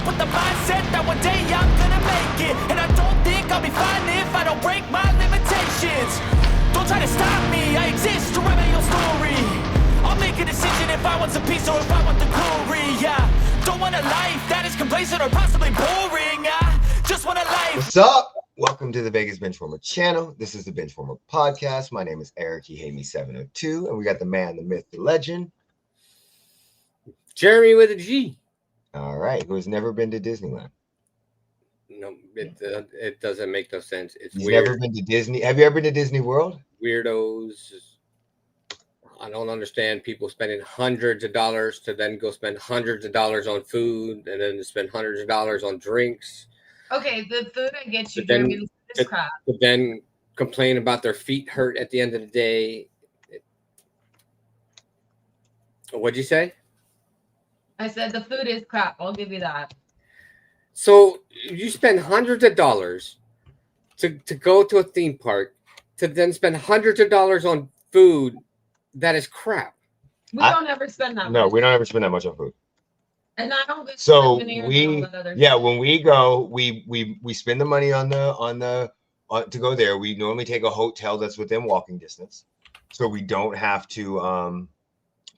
up with the mindset that one day I'm gonna make it. And I don't think I'll be fine if I don't break my limitations. Don't try to stop me, I exist to write my own story. I'll make a decision if I want some peace or if I want the glory. Yeah, don't want a life that is complacent or possibly boring. I just want a life. What's up? Welcome to the Vegas Benchwarmer channel. This is the Benchwarmer podcast. My name is Eric. He hate me 702, and we got the man, the myth, the legend, Jeremy with a G. All right, who has never been to Disneyland? No, it doesn't make no sense. It's He's weird. never been to Disney. Have you ever been to Disney World? Weirdos. I don't understand people spending hundreds of dollars to then go spend hundreds of dollars on food and then spend hundreds of dollars on drinks. Okay, the food I get you, But then- Jeremy, is crap. But then complain about their feet hurt at the end of the day. What'd you say? I said the food is crap. I'll give you that. So you spend hundreds of dollars to go to a theme park to then spend hundreds of dollars on food that is crap. We don't ever spend that No, much. we don't ever spend that much on food. And I don't get So souvenirs and all that other yeah, stuff. when we go, we spend the money on to go there. We normally take a hotel that's within walking distance, so we don't have to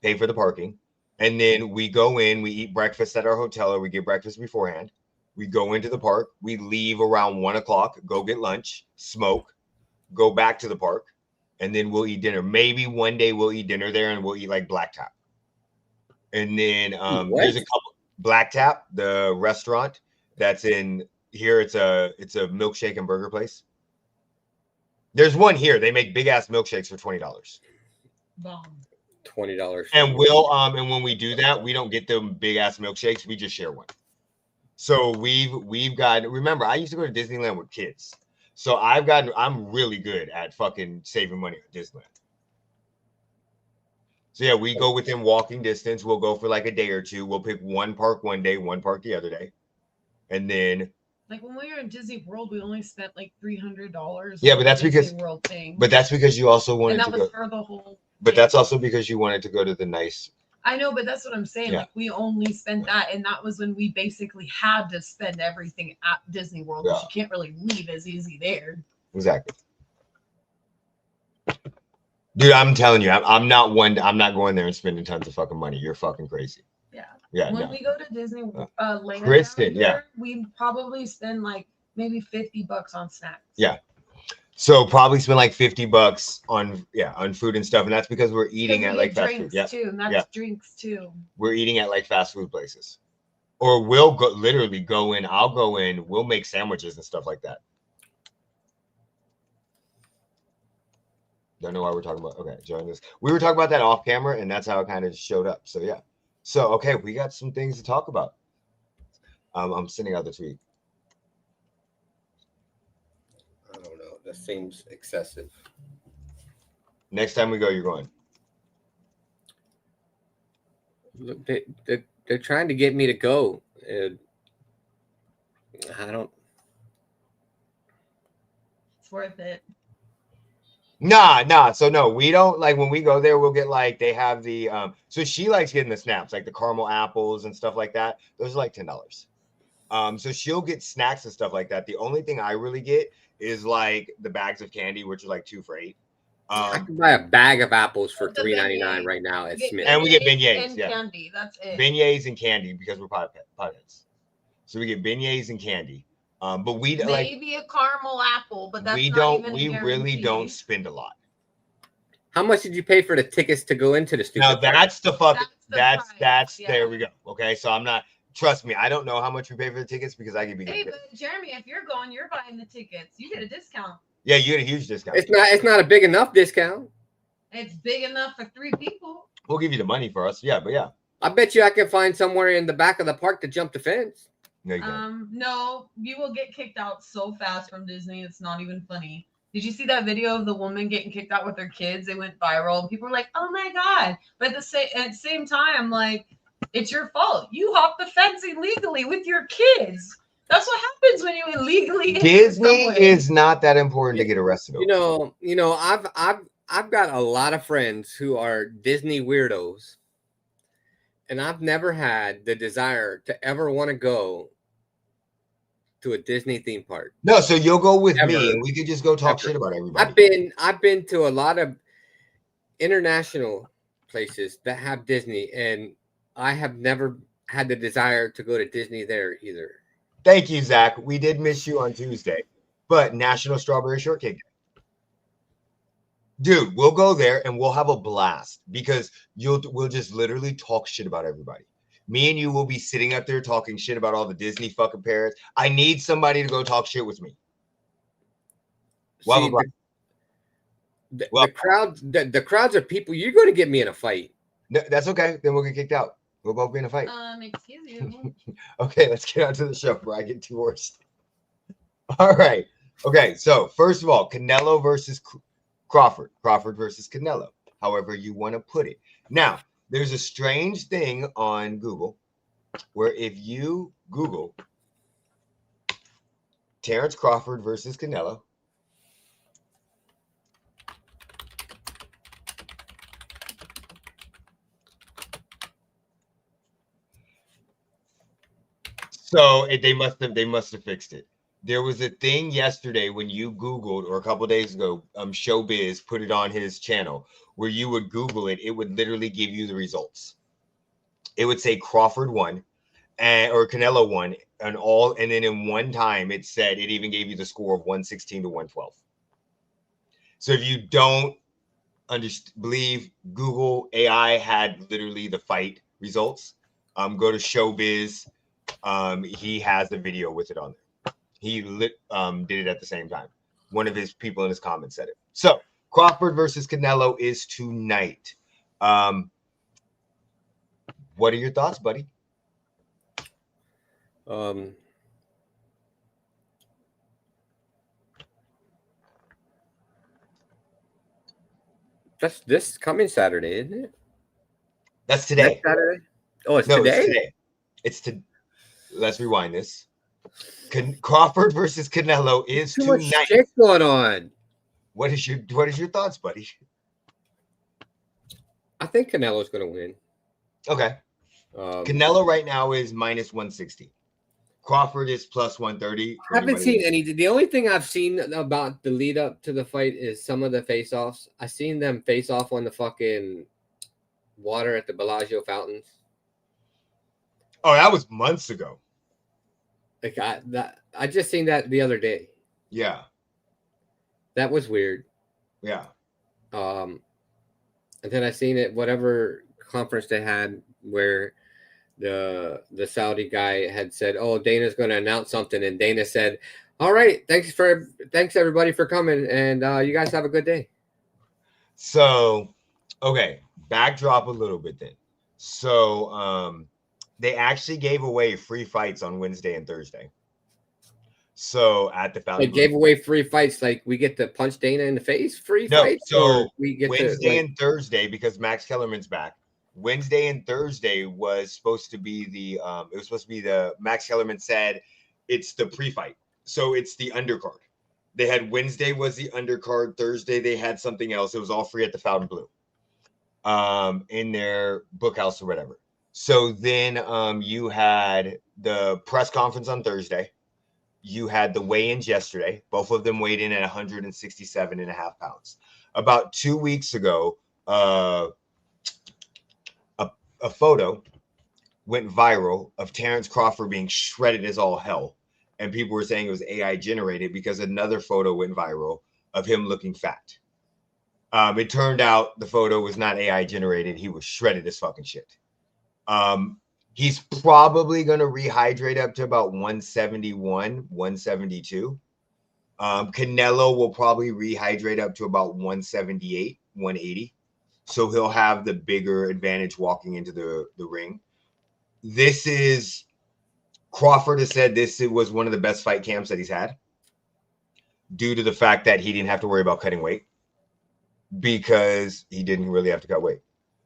pay for the parking. And then we go in, we eat breakfast at our hotel, or we get breakfast beforehand. We go into the park. We leave around 1 o'clock, go get lunch, smoke, go back to the park, and then we'll eat dinner. Maybe one day we'll eat dinner there, and we'll eat like Black Tap. And then there's a couple Black Tap, the restaurant that's in here. It's a milkshake and burger place. There's one here. They make big ass milkshakes for $20. Bomb. $20. And we'll and when we do that, we don't get them big ass milkshakes. We just share one. So we've got, remember, I used to go to Disneyland with kids. So I'm really good at fucking saving money at Disneyland. So yeah, we go within walking distance. We'll go for like a day or two. We'll pick one park one day, one park the other day. And then Like when we were in Disney World, we only spent like $300. Yeah, on but that's the Disney because- World thing. but that's because you also wanted and that to was go. for the whole. But thing. that's also because you wanted to go to the nice. I know, but that's what I'm saying. Yeah. Like we only spent that, and that was when we basically had to spend everything at Disney World, which Yeah. you can't really leave as easy there. Exactly. Dude, I'm telling you, I'm not going there and spending tons of fucking money. You're fucking crazy. Yeah. Yeah, When no. we go to Disney Land, Kristen, down yeah. here, we probably spend like maybe $50 on snacks. Yeah. So probably spend like $50 on food and stuff, and that's because we're eating Because at we like get fast food. drinks Yeah, too, and that's Yeah. drinks too. we're eating at like fast food places, or we'll literally go in. I'll go in. We'll make sandwiches and stuff like that. Don't know why we're talking about. Okay, join this. We were talking about that off camera, and that's how it kind of showed up. So yeah. So okay, we got some things to talk about. I'm sending out the tweet. I don't know. That seems excessive. Next time we go, you're going. Look, they're trying to get me to go. I don't. It's worth it. Nah. So no, we don't like when we go there, we'll get like they have the so she likes getting the snaps, like the caramel apples and stuff like that. Those are like $10. So she'll get snacks and stuff like that. The only thing I really get is like the bags of candy, which are like 2 for $8. I can buy a bag of apples for The $3.99 beignets. right now at Get Smith. And we get beignets, and yeah. candy. That's it. Beignets and candy because we're potheads. So we get beignets and candy. But we like Maybe a caramel apple, but that's we not don't even a we really guarantee. don't spend a lot. How much did you pay for the tickets to go into the stupid Now park? that's the fuck. That's the That's price, yeah. there we go. Okay, so I'm not. Trust me, I don't know how much we pay for the tickets because I can be. Hey, but Jeremy, if you're going, you're buying the tickets. You get a discount. Yeah, you get a huge discount. It's not a big enough discount. It's big enough for 3 people. We'll give you the money for us. Yeah, but yeah. I bet you I can find somewhere in the back of the park to jump the fence. No, you don't. No, you will get kicked out so fast from Disney. It's not even funny. Did you see that video of the woman getting kicked out with her kids? They went viral. And people were like, "Oh my god!" But at the same time, like, it's your fault. You hopped the fence illegally with your kids. That's what happens when you illegally enter Disney somewhere. is not that important to get arrested. You know, I've got a lot of friends who are Disney weirdos, and I've never had the desire to ever want to go to a Disney theme park. No, so you'll go with Ever. me, and we could just go talk Ever. shit about everybody. I've been to a lot of international places that have Disney, and I have never had the desire to go to Disney there either. Thank you, Zach. We did miss you on Tuesday, but National Strawberry Shortcake Day. Dude, we'll go there and we'll have a blast because we'll just literally talk shit about everybody. Me and you will be sitting up there talking shit about all the Disney fucking parrots. I need somebody to go talk shit with me. See, the crowds are people. You're going to get me in a fight. No, that's okay. Then we'll get kicked out. We'll both be in a fight. Excuse you. Okay, let's get on to the show before I get divorced. All right. Okay, so first of all, Canelo versus Crawford. Crawford versus Canelo. However you want to put it. Now, there's a strange thing on Google where if you Google Terrence Crawford versus Canelo, so they must have fixed it. There was a thing yesterday when you Googled, or a couple days ago, Showbiz put it on his channel, where you would Google it, it would literally give you the results. It would say Crawford won, or Canelo won, and then in one time it said it even gave you the score of 116 to 112. So if you don't believe Google AI had literally the fight results, go to Showbiz. He has the video with it on there. He did it at the same time. One of his people in his comments said it. So Crawford versus Canelo is tonight. What are your thoughts, buddy? That's this coming Saturday, isn't it? That's today. Next Saturday? Oh, it's today? It's today. Let's rewind this. Crawford versus Canelo is too much tonight. shit going on. What is your thoughts, buddy? I think Canelo's going to win. Okay. Canelo right now is minus 160. Crawford is plus 130. I haven't seen any. The only thing I've seen about the lead up to the fight is some of the face-offs. I seen them face off on the fucking water at the Bellagio fountains. Oh, that was months ago. Like I just seen that the other day. Yeah. That was weird. Yeah. And then I seen it whatever conference they had where the Saudi guy had said, "Oh, Dana's going to announce something," and Dana said, "All right, thanks everybody for coming, and you guys have a good day." So, okay, backdrop a little bit then. So, they actually gave away free fights on Wednesday and Thursday. So at the Fountain, they gave away free fights, like we get to punch Dana in the face, free fights. So we get Wednesday and Thursday, because Max Kellerman's back. Wednesday and Thursday was supposed to be the Max Kellerman said it's the pre-fight, so it's the undercard. They had Wednesday was the undercard, Thursday they had something else. It was all free at the Fountain Blue, in their bookhouse or whatever. So then you had the press conference on Thursday. You had the weigh-ins yesterday. Both of them weighed in at 167.5 pounds. About 2 weeks ago, a photo went viral of Terrence Crawford being shredded as all hell. And people were saying it was AI generated because another photo went viral of him looking fat. It turned out the photo was not AI generated. He was shredded as fucking shit. He's probably going to rehydrate up to about 171, 172. Canelo will probably rehydrate up to about 178, 180. So he'll have the bigger advantage walking into the ring. This is, Crawford has said this was one of the best fight camps that he's had due to the fact that he didn't have to worry about cutting weight because he didn't really have to cut weight.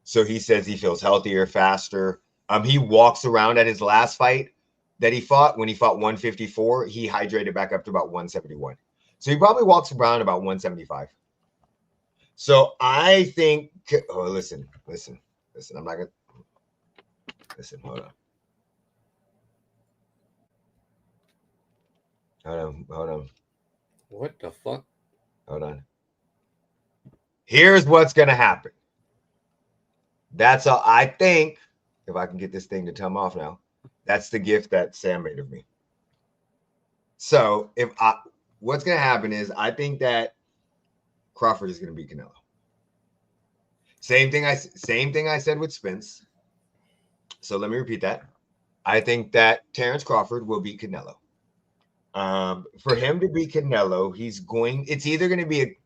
So he says he feels healthier, faster. He walks around at his last fight that he fought. When he fought 154, he hydrated back up to about 171. So he probably walks around about 175. So I think, listen. I'm not gonna. Listen, hold on. Hold on. What the fuck? Hold on. Here's what's gonna happen. That's all. I think if I can get this thing to come off now, that's the gift that Sam made of me. So what's gonna happen is I think that Crawford is gonna beat Canelo. Same thing I said with Spence. So let me repeat that. I think that Terrence Crawford will beat Canelo. For him to beat Canelo, it's either going to be a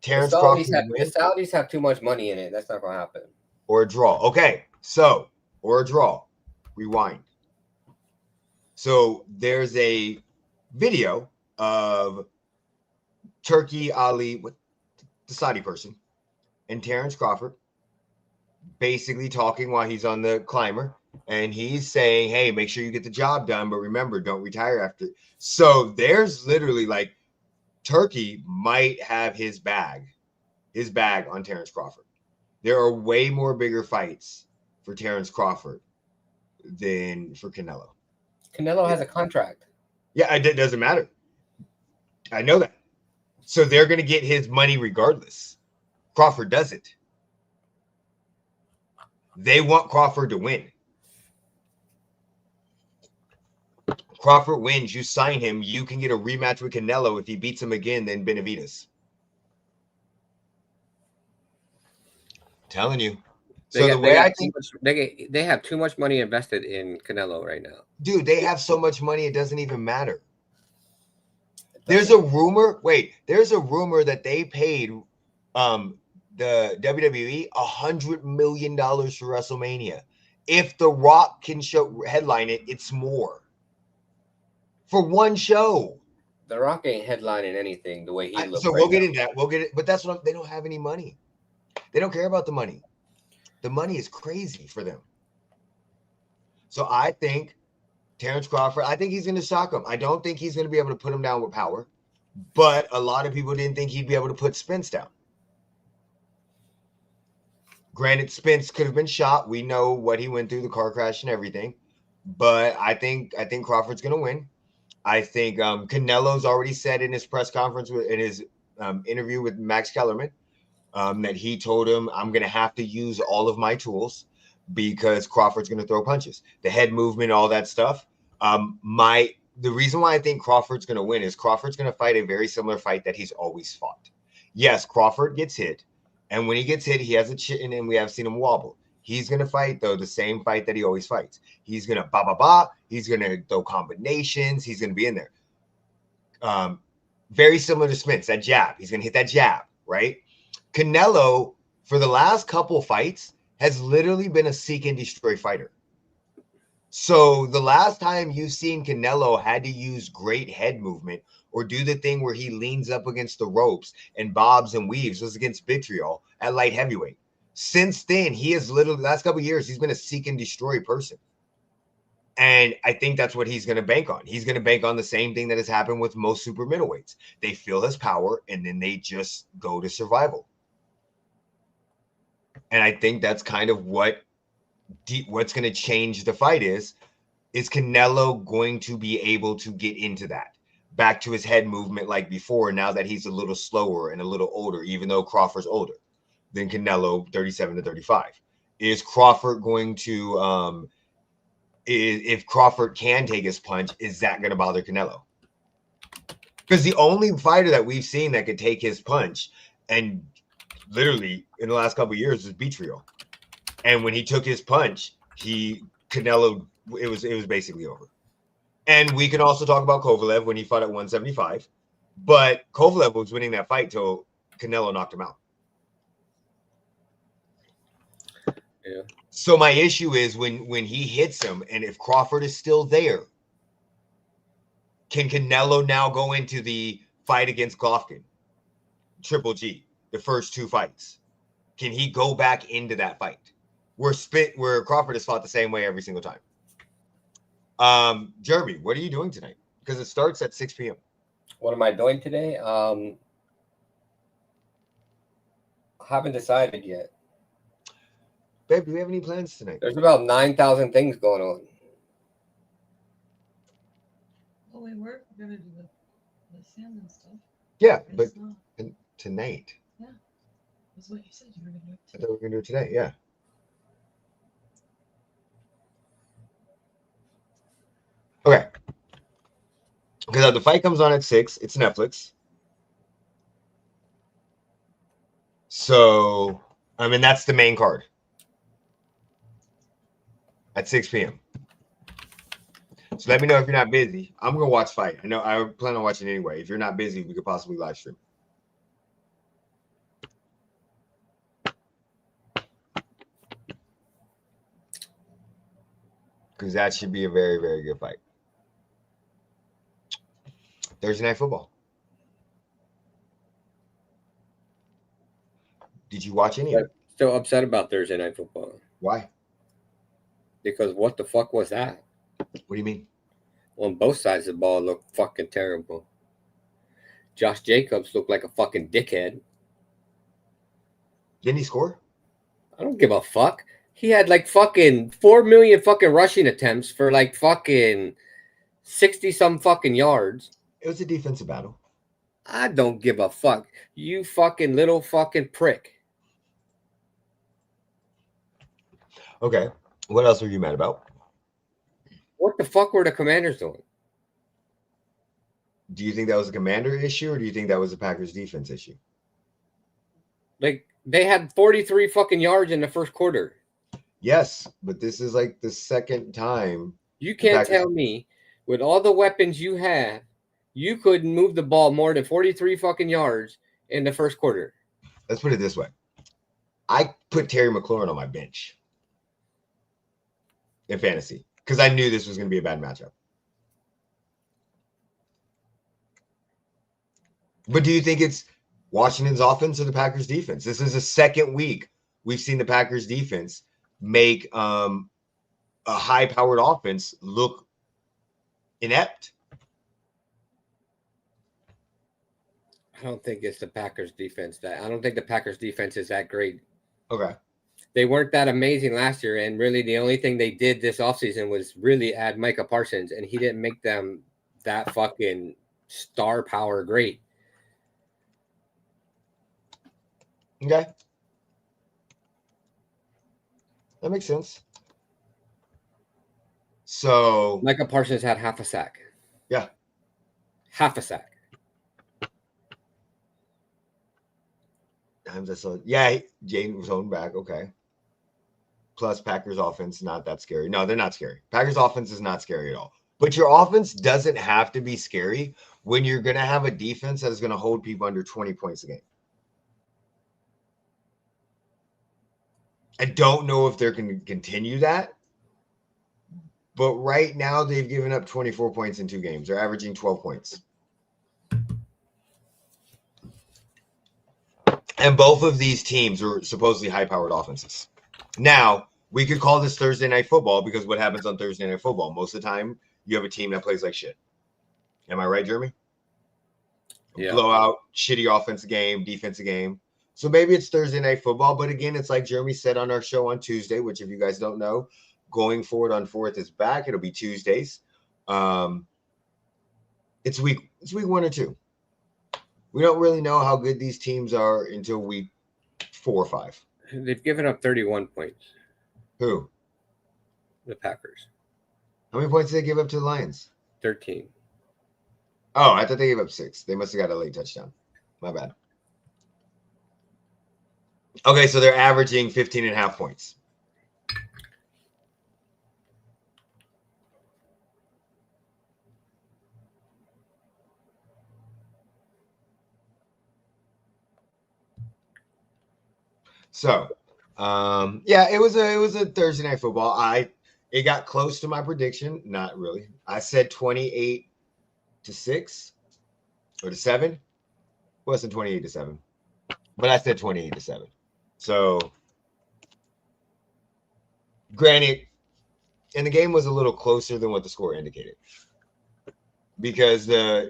Terrence Crawford win. The Saudis have too much money in it. That's not going to happen. Or a draw. Okay, so, or a draw. Rewind. So there's a video of Turkey Ali, with the Saudi person, and Terrence Crawford basically talking while he's on the climber. And he's saying, hey, make sure you get the job done. But remember, don't retire after. So there's literally like Turkey might have his bag on Terrence Crawford. There are way more bigger fights for Terrence Crawford than for Canelo. Canelo has a contract. Yeah, it doesn't matter. I know that. So they're going to get his money regardless. Crawford doesn't. They want Crawford to win. Crawford wins, you sign him, you can get a rematch with Canelo. If he beats him again, then Benavidez. Telling you. So the way I think they have too much money invested in Canelo right now. Dude, they have so much money it doesn't even matter. There's a rumor that they paid the WWE $100 million for WrestleMania. If The Rock can headline it, it's more. For one show. The Rock ain't headlining anything the way he looks. So we'll get into that. We'll get it. But that's what they don't have any money. They don't care about the money. The money is crazy for them. So I think Terrence Crawford, I think he's going to shock him. I don't think he's going to be able to put him down with power. But a lot of people didn't think he'd be able to put Spence down. Granted, Spence could have been shot. We know what he went through, the car crash and everything. But I think Crawford's going to win. I think Canelo's already said in his press conference, in his interview with Max Kellerman, that he told him, I'm going to have to use all of my tools because Crawford's going to throw punches. The head movement, all that stuff. The reason why I think Crawford's going to win is Crawford's going to fight a very similar fight that he's always fought. Yes, Crawford gets hit. And when he gets hit, he has a chin and we have seen him wobble. He's going to fight, though, the same fight that he always fights. He's going to ba-ba-ba. He's going to throw combinations. He's going to be in there. Very similar to Spence, that jab. He's going to hit that jab, right? Canelo, for the last couple fights, has literally been a seek and destroy fighter. So the last time you've seen Canelo had to use great head movement or do the thing where he leans up against the ropes and bobs and weaves was against Vitriol at light heavyweight. Since then, he has literally, the last couple of years, he's been a seek and destroy person. And I think that's what he's going to bank on. He's going to bank on the same thing that has happened with most super middleweights. They feel his power, and then they just go to survival. And I think that's kind of what's going to change the fight is Canelo going to be able to get into that? Back to his head movement like before, now that he's a little slower and a little older, even though Crawford's older than Canelo, 37 to 35. Is Crawford going to, if Crawford can take his punch, is that going to bother Canelo? Because the only fighter that we've seen that could take his punch, and literally in the last couple of years, is Vitriol. And when he took his punch, Canelo, it was basically over. And we can also talk about Kovalev when he fought at 175. But Kovalev was winning that fight till Canelo knocked him out. Yeah. So my issue is when he hits him, and if Crawford is still there, can Canelo now go into the fight against Golovkin, Triple G, the first two fights? Can he go back into that fight where Crawford has fought the same way every single time? Jeremy, what are you doing tonight? Because it starts at 6 p.m. What am I doing today? Haven't decided yet. Babe, do we have any plans tonight? There's about 9,000 things going on. Oh, we were gonna do the salmon stuff. Yeah, It's but not. tonight. That's what you said you were gonna do. I thought we were gonna do it today. Yeah. Okay. Because the fight comes on at 6. It's Netflix. So, I mean, that's the main card at 6 p.m. So let me know if you're not busy. I'm going to watch fight. I know I plan on watching anyway. If you're not busy, we could possibly live stream. Because that should be a very, very good fight. Thursday Night Football. Did you watch any of it? Still upset about Thursday Night Football. Why? Because what the fuck was that? What do you mean? On both sides of the ball looked fucking terrible. Josh Jacobs looked like a fucking dickhead. Didn't he score? I don't give a fuck. He had like fucking 4 million fucking rushing attempts for like fucking 60-some fucking yards. It was a defensive battle. I don't give a fuck. You fucking little fucking prick. Okay. What else were you mad about? What the fuck were the Commanders doing? Do you think that was a commander issue or do you think that was a Packers defense issue? Like, they had 43 fucking yards in the first quarter. Yes, but this is like the second time. You can't Packers- tell me with all the weapons you have, you couldn't move the ball more than 43 fucking yards in the first quarter. Let's put it this way. I put Terry McLaurin on my bench in fantasy because I knew this was going to be a bad matchup. But do you think it's Washington's offense or the Packers defense? This is the second week we've seen the Packers defense make a high-powered offense look inept. I don't think it's the Packers defense. I don't think the Packers defense is that great. Okay. They weren't that amazing last year, and really the only thing they did this offseason was really add Micah Parsons, and he didn't make them that fucking star power great. Okay. That makes sense. So Micah Parsons had half a sack. Yeah. Half a sack. times I saw, yeah, Jaden was holding back. Okay. Plus Packers offense, not that scary. No, they're not scary. Packers offense is not scary at all. But your offense doesn't have to be scary when you're going to have a defense that is going to hold people under 20 points a game. I don't know if they're going to continue that. But right now, they've given up 24 points in 2 games. They're averaging 12 points. And both of these teams are supposedly high-powered offenses. Now, we could call this Thursday Night Football because what happens on Thursday Night Football? Most of the time, you have a team that plays like shit. Am I right, Jeremy? Yeah. Blowout, shitty offensive game, defensive game. So maybe it's Thursday Night Football. But again, it's like Jeremy said on our show on Tuesday, which if you guys don't know, going forward on 4th is back. It'll be Tuesdays. It's week 1 or 2. We don't really know how good these teams are until week 4 or 5. They've given up 31 points. Who? The Packers. How many points did they give up to the Lions? 13. Oh, I thought they gave up 6. They must have got a late touchdown. My bad. Okay, so they're averaging 15.5 points. So, yeah, it was a Thursday Night Football. It got close to my prediction. Not really. I said 28-6 or to 7. It wasn't 28-7, but I said 28-7. So, granted, and the game was a little closer than what the score indicated because the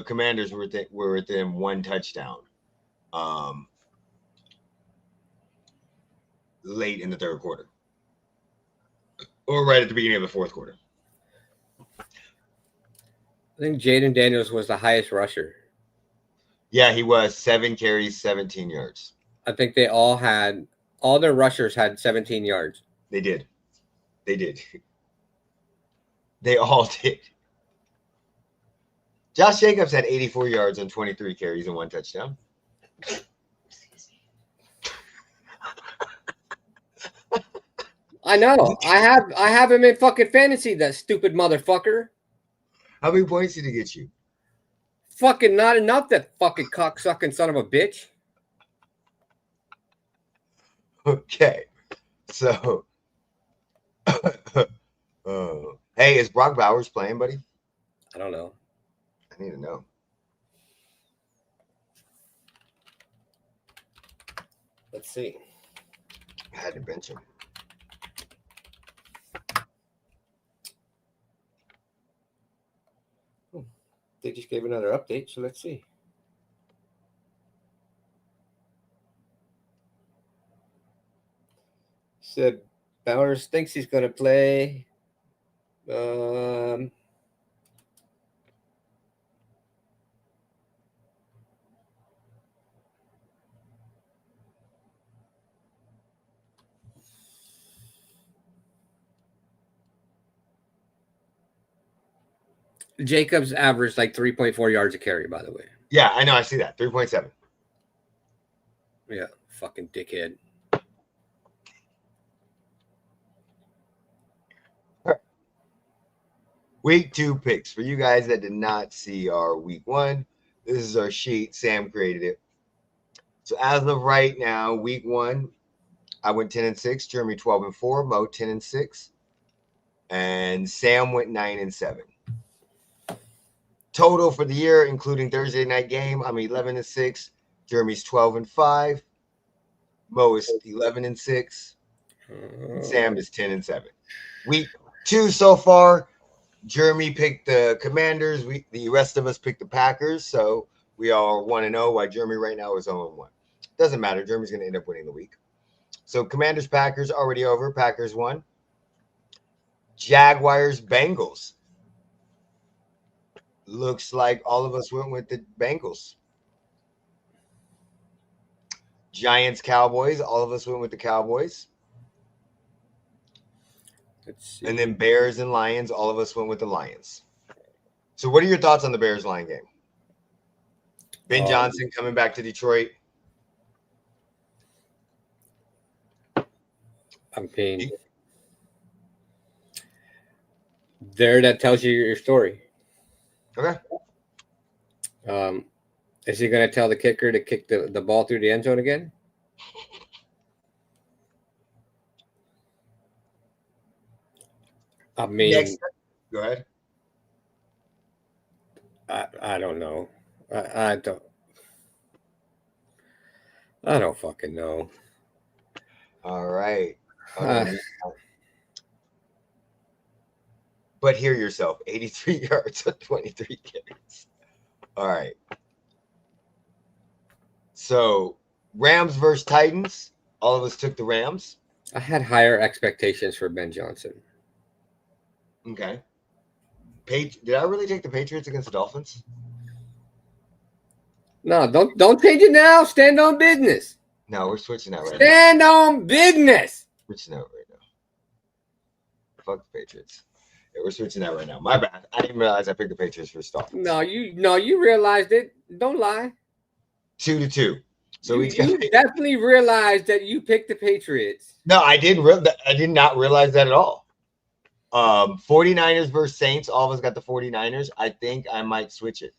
Commanders were within 1 touchdown. late in the third quarter. Or right at the beginning of the fourth quarter. I think Jaden Daniels was the highest rusher. Yeah, he was 7 carries, 17 yards. I think all their rushers had 17 yards. They did. They did. They all did. Josh Jacobs had 84 yards on 23 carries and 1 touchdown. I know. I have him in fucking fantasy, that stupid motherfucker. How many points did he get you? Fucking not enough, that fucking cocksucking son of a bitch. Okay. So, hey, is Brock Bowers playing, buddy? I don't know. I need to know. Let's see. I had to bench him. They just gave another update, so let's see. Said Bowers thinks he's going to play. Jacobs averaged like 3.4 yards a carry, by the way. Yeah, I know. I see that. 3.7. Yeah, fucking dickhead. Week 2 picks. For you guys that did not see our week 1, this is our sheet. Sam created it. So as of right now, week 1, I went 10-6. Jeremy 12-4. Mo 10-6. And Sam went 9-7. Total for the year, including Thursday night game, I'm 11-6. Jeremy's 12-5. Mo is 11-6. And Sam is 10-7. Week 2 so far, Jeremy picked the Commanders. The rest of us picked the Packers. So we are 1-0, while Jeremy right now is 0-1. Doesn't matter. Jeremy's going to end up winning the week. So Commanders, Packers already over. Packers won. Jaguars, Bengals. Looks like all of us went with the Bengals. Giants, Cowboys. All of us went with the Cowboys. Let's see. And then Bears and Lions. All of us went with the Lions. So what are your thoughts on the Bears-Lion game? Ben Johnson coming back to Detroit. I mean, there, that tells you your story. Okay. Is he going to tell the kicker to kick the ball through the end zone again? I mean, go ahead. I don't know. I don't fucking know. All right. But hear yourself, 83 yards on 23 carries. All right. So Rams versus Titans. All of us took the Rams. I had higher expectations for Ben Johnson. Okay. Did I really take the Patriots against the Dolphins? No, don't change it now. Stand on business. No, we're switching out right now. Stand on business. Switching out right now. Fuck the Patriots. Yeah, we're switching out right now. My bad. I didn't realize I picked the Patriots for Dolphins. No, you realized it. Don't lie. 2-2. So you definitely realized that you picked the Patriots. No, I did not realize that at all. 49ers versus Saints. All of us got the 49ers. I think I might switch it.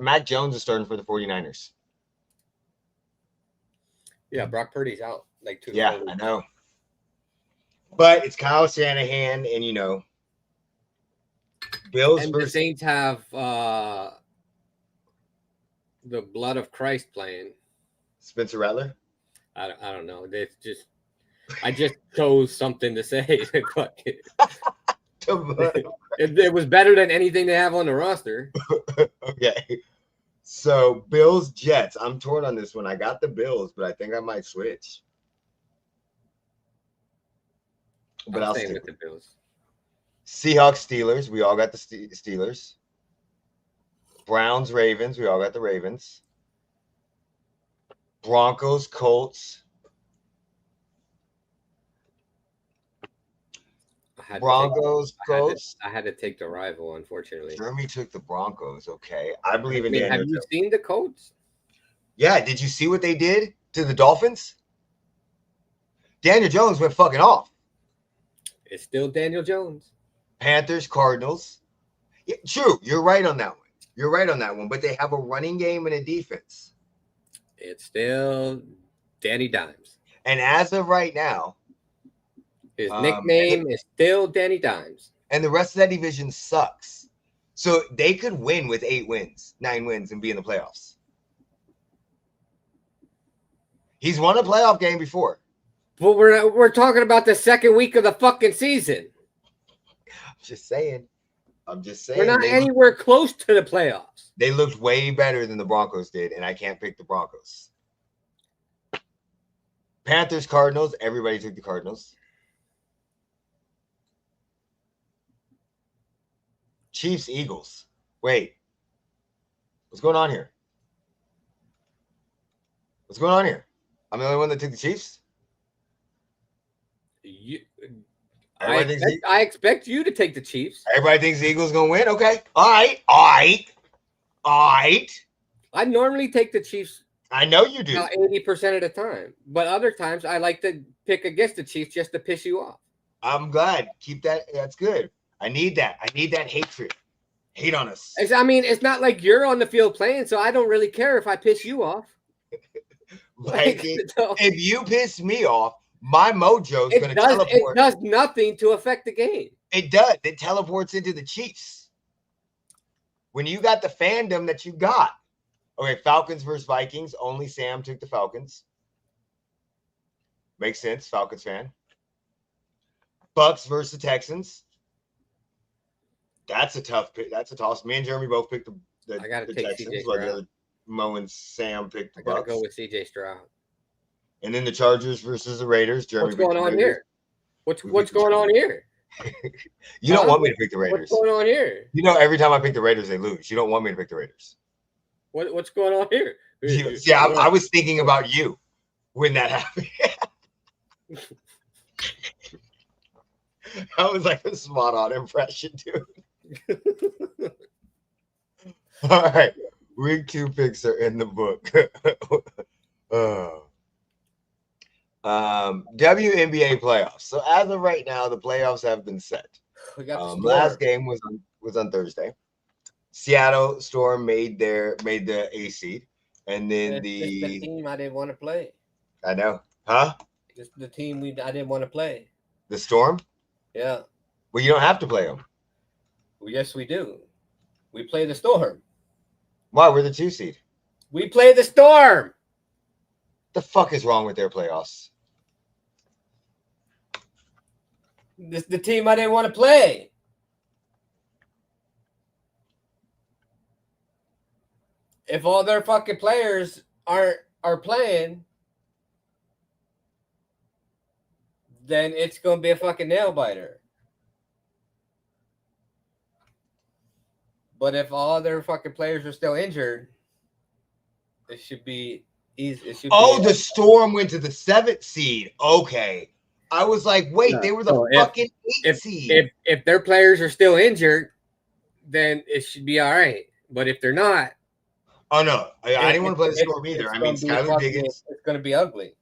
Mac Jones is starting for the 49ers. Yeah, Brock Purdy's out. Yeah, I know. But it's Kyle Shanahan, and Bills and versus the Saints have the blood of Christ playing. Spencer Rattler. I don't know. I just chose something to say. Fuck it. It was better than anything they have on the roster. Okay. So Bills Jets. I'm torn on this one. I got the Bills, but I think I might switch. But I'll stay stick with the Bills. Seahawks Steelers. We all got the Steelers. Browns Ravens. We all got the Ravens. Broncos Colts. Broncos Colts. I had to take the rival, unfortunately. Jeremy took the Broncos. Okay, I believe in Have Daniel. you seen the Colts? Yeah, did you see what they did to the Dolphins? Daniel Jones went fucking off. It's still Daniel Jones. Panthers, Cardinals. Yeah, true, you're right on that one. You're right on that one, but they have a running game and a defense. It's still Danny Dimes. And as of right now, his nickname is still Danny Dimes. And the rest of that division sucks. So they could win with 9 wins, and be in the playoffs. He's won a playoff game before. But we're talking about the second week of the fucking season. I'm just saying. We're not anywhere close to the playoffs. They looked way better than the Broncos did, and I can't pick the Broncos. Panthers, Cardinals. Everybody took the Cardinals. Chiefs, Eagles. Wait. What's going on here? What's going on here? I'm the only one that took the Chiefs? I expect you to take the Chiefs. Everybody thinks the Eagles going to win? Okay. All right. I normally take the Chiefs. I know you do. 80% of the time. But other times, I like to pick against the Chiefs just to piss you off. I'm glad. Keep that. That's good. I need that. I need that hatred. Hate on us. I mean, it's not like you're on the field playing, so I don't really care if I piss you off. If you piss me off, my mojo is going to teleport. It does nothing to affect the game. It does. It teleports into the Chiefs. When you got the fandom that you got. Okay, Falcons versus Vikings. Only Sam took the Falcons. Makes sense. Falcons fan. Bucks versus the Texans. That's a tough pick. That's a toss. Me and Jeremy both picked the I gotta the take Texans. CJ But Stroud. Mo and Sam picked the I gotta Bucks. go with CJ Stroud. And then the Chargers versus the Raiders. Jeremy What's going on Raiders. here? What's going on here? You don't want me to pick the Raiders. What's going on here? You know, every time I pick the Raiders, they lose. You don't want me to pick the Raiders. What's going on here? Yeah, I was thinking about you when that happened. That was like a spot on impression, dude. All right. Week 2 picks are in the book. WNBA playoffs. So as of right now, the playoffs have been set. Last game was on Thursday. Seattle Storm made the A seed, and then the team I didn't want to play. I know, huh? It's the team I didn't want to play. The Storm. Yeah. Well, you don't have to play them. Well, yes, we do. We play the Storm. Why? We're the 2 seed. We play the Storm. The fuck is wrong with their playoffs? This is the team I didn't want to play. If all their fucking players are playing, then it's gonna be a fucking nail biter. But if all their fucking players are still injured, it should be easy. The Storm went to the 7th seed. Okay. I was like, wait, they were the fucking 8th seed. If their players are still injured, then it should be all right. But if they're not, oh no, I didn't want to play the Storm either. I mean, Skylar Diggins. It's going to be ugly.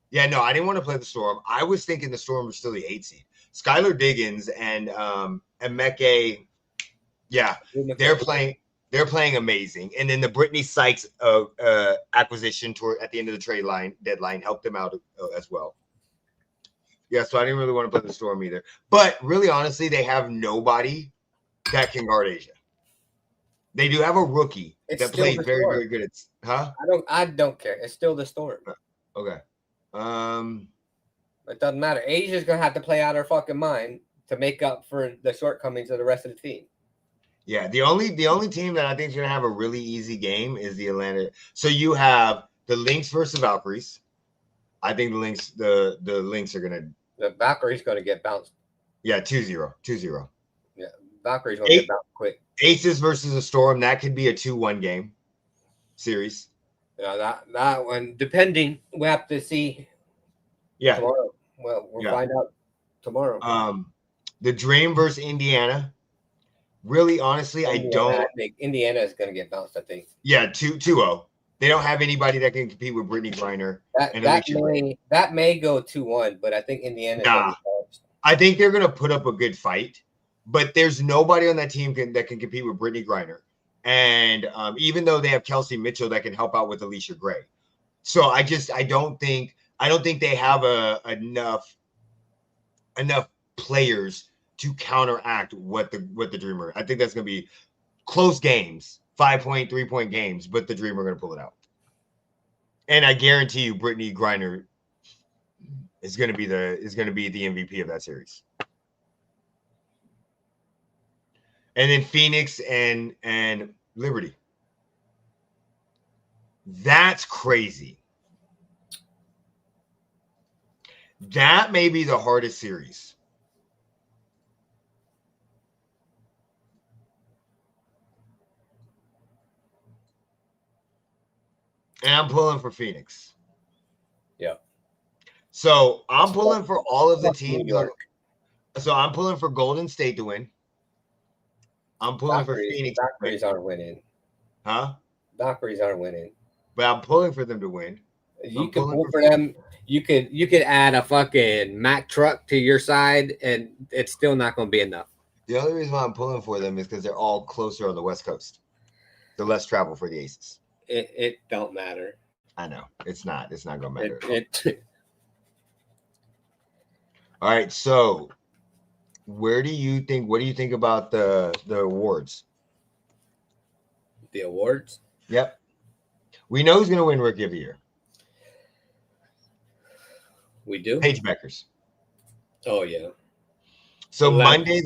Yeah, no, I didn't want to play the Storm. I was thinking the Storm was still the 8th seed. Skylar Diggins and Emeka, yeah, they're playing amazing. And then the Brittany Sykes acquisition at the end of the trade deadline helped them out as well. Yeah, so I didn't really want to play the Storm either. But really, honestly, they have nobody that can guard Asia. They do have a rookie that plays very, very good. I don't care. It's still the Storm. Okay. It doesn't matter. Asia's gonna have to play out her fucking mind to make up for the shortcomings of the rest of the team. Yeah, the only team that I think is going to have a really easy game is the Atlanta. So you have the Lynx versus Valkyries. I think the Lynx are going to. The Valkyrie's going to get bounced. Yeah, 2-0. 2-0. Yeah, Valkyrie's going to get bounced quick. Aces versus a Storm, that could be a 2-1 game series. Yeah, that one, depending, we have to see. Yeah. Tomorrow. Well, we'll find out tomorrow. The Dream versus Indiana. Really, honestly, I think Indiana is going to get bounced, I think. Yeah, 2-0. They don't have anybody that can compete with Brittany Griner. That may go 2-1, but I think Indiana. Nah, I think they're going to put up a good fight, but there's nobody on that team that can compete with Brittany Griner. And even though they have Kelsey Mitchell that can help out with Alicia Gray, so I don't think they have enough players to counteract what the Dreamer. I think that's going to be close games, 5-point, 3-point games, but the Dreamer are going to pull it out. And I guarantee you, Brittany Griner is going to be the MVP of that series. And then Phoenix and Liberty. That's crazy. That may be the hardest series. And I'm pulling for Phoenix. Yeah. So I'm pulling for all of the teams. So I'm pulling for Golden State to win. I'm pulling for Phoenix. Valkyries aren't winning. Huh? Valkyries aren't winning. But I'm pulling for them to win. You can pull for them. You could add a fucking Mack truck to your side, and it's still not going to be enough. The only reason why I'm pulling for them is because they're all closer on the West Coast. The less travel for the Aces. It don't matter. I know. It's not going to matter. All right. So what do you think about the awards? The awards? Yep. We know who's going to win Rookie of the Year. We do? Paige Beckers. Oh, yeah. So Monday,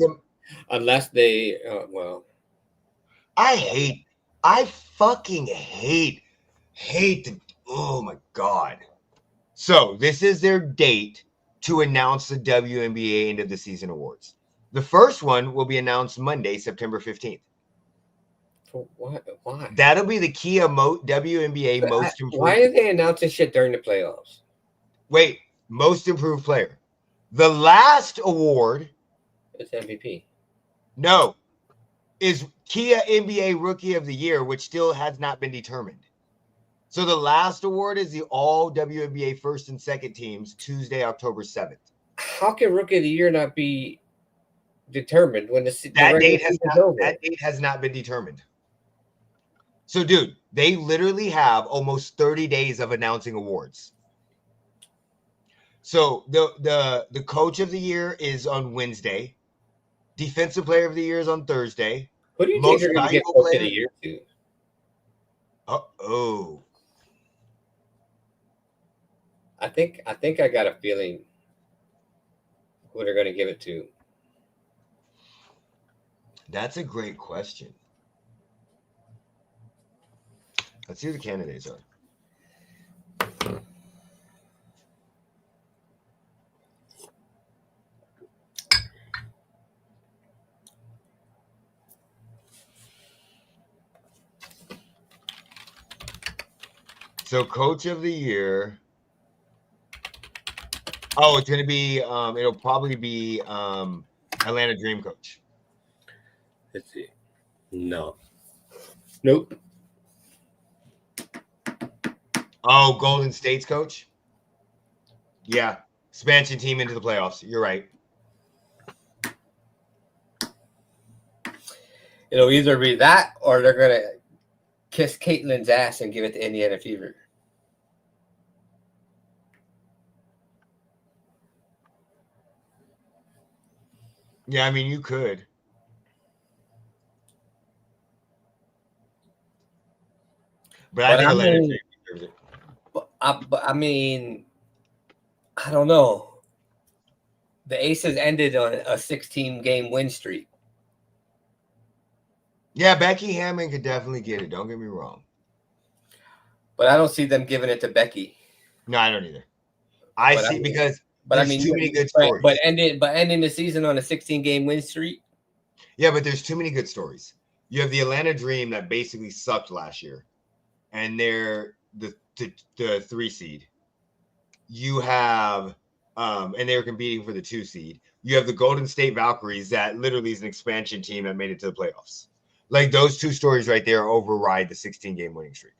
unless they, I fucking hate oh my God. So this is their date to announce the WNBA end of the season awards. The first one will be announced Monday, September 15th. Why? That'll be the Kia WNBA most improved. Why are they announcing shit during the playoffs? Wait, most improved player. The last award. It's MVP. No, is Kia NBA Rookie of the Year, which still has not been determined. So the last award is the all WNBA first and second teams, Tuesday, October 7th. How can Rookie of the Year not be determined when that date has not been determined? So, dude, they literally have almost 30 days of announcing awards. So the coach of the year is on Wednesday. Defensive player of the year is on Thursday. Who do you think they're going to get coach of the year to? Oh. I think I got a feeling who they're going to give it to. That's a great question. Let's see who the candidates are. So coach of the year. Oh, it's going to be, it'll probably be Atlanta Dream coach. Let's see. No. Nope. Oh, Golden State's coach? Yeah. Expansion team into the playoffs. You're right. It'll either be that or they're going to kiss Caitlin's ass and give it to Indiana Fever. Yeah, I mean, you could. But I think Atlanta Dream deserves it. But I mean, I don't know. The Aces ended on a 16-game win streak. Yeah, Becky Hammond could definitely get it. Don't get me wrong. But I don't see them giving it to Becky. No, I don't either. I But see because But there's I mean, too many good stories. But ending the season on a 16-game win streak. Yeah, but there's too many good stories. You have the Atlanta Dream that basically sucked last year, and they're the 3 seed. You have, and they were competing for the 2 seed. You have the Golden State Valkyries that literally is an expansion team that made it to the playoffs. Like those 2 stories right there override the 16-game winning streak.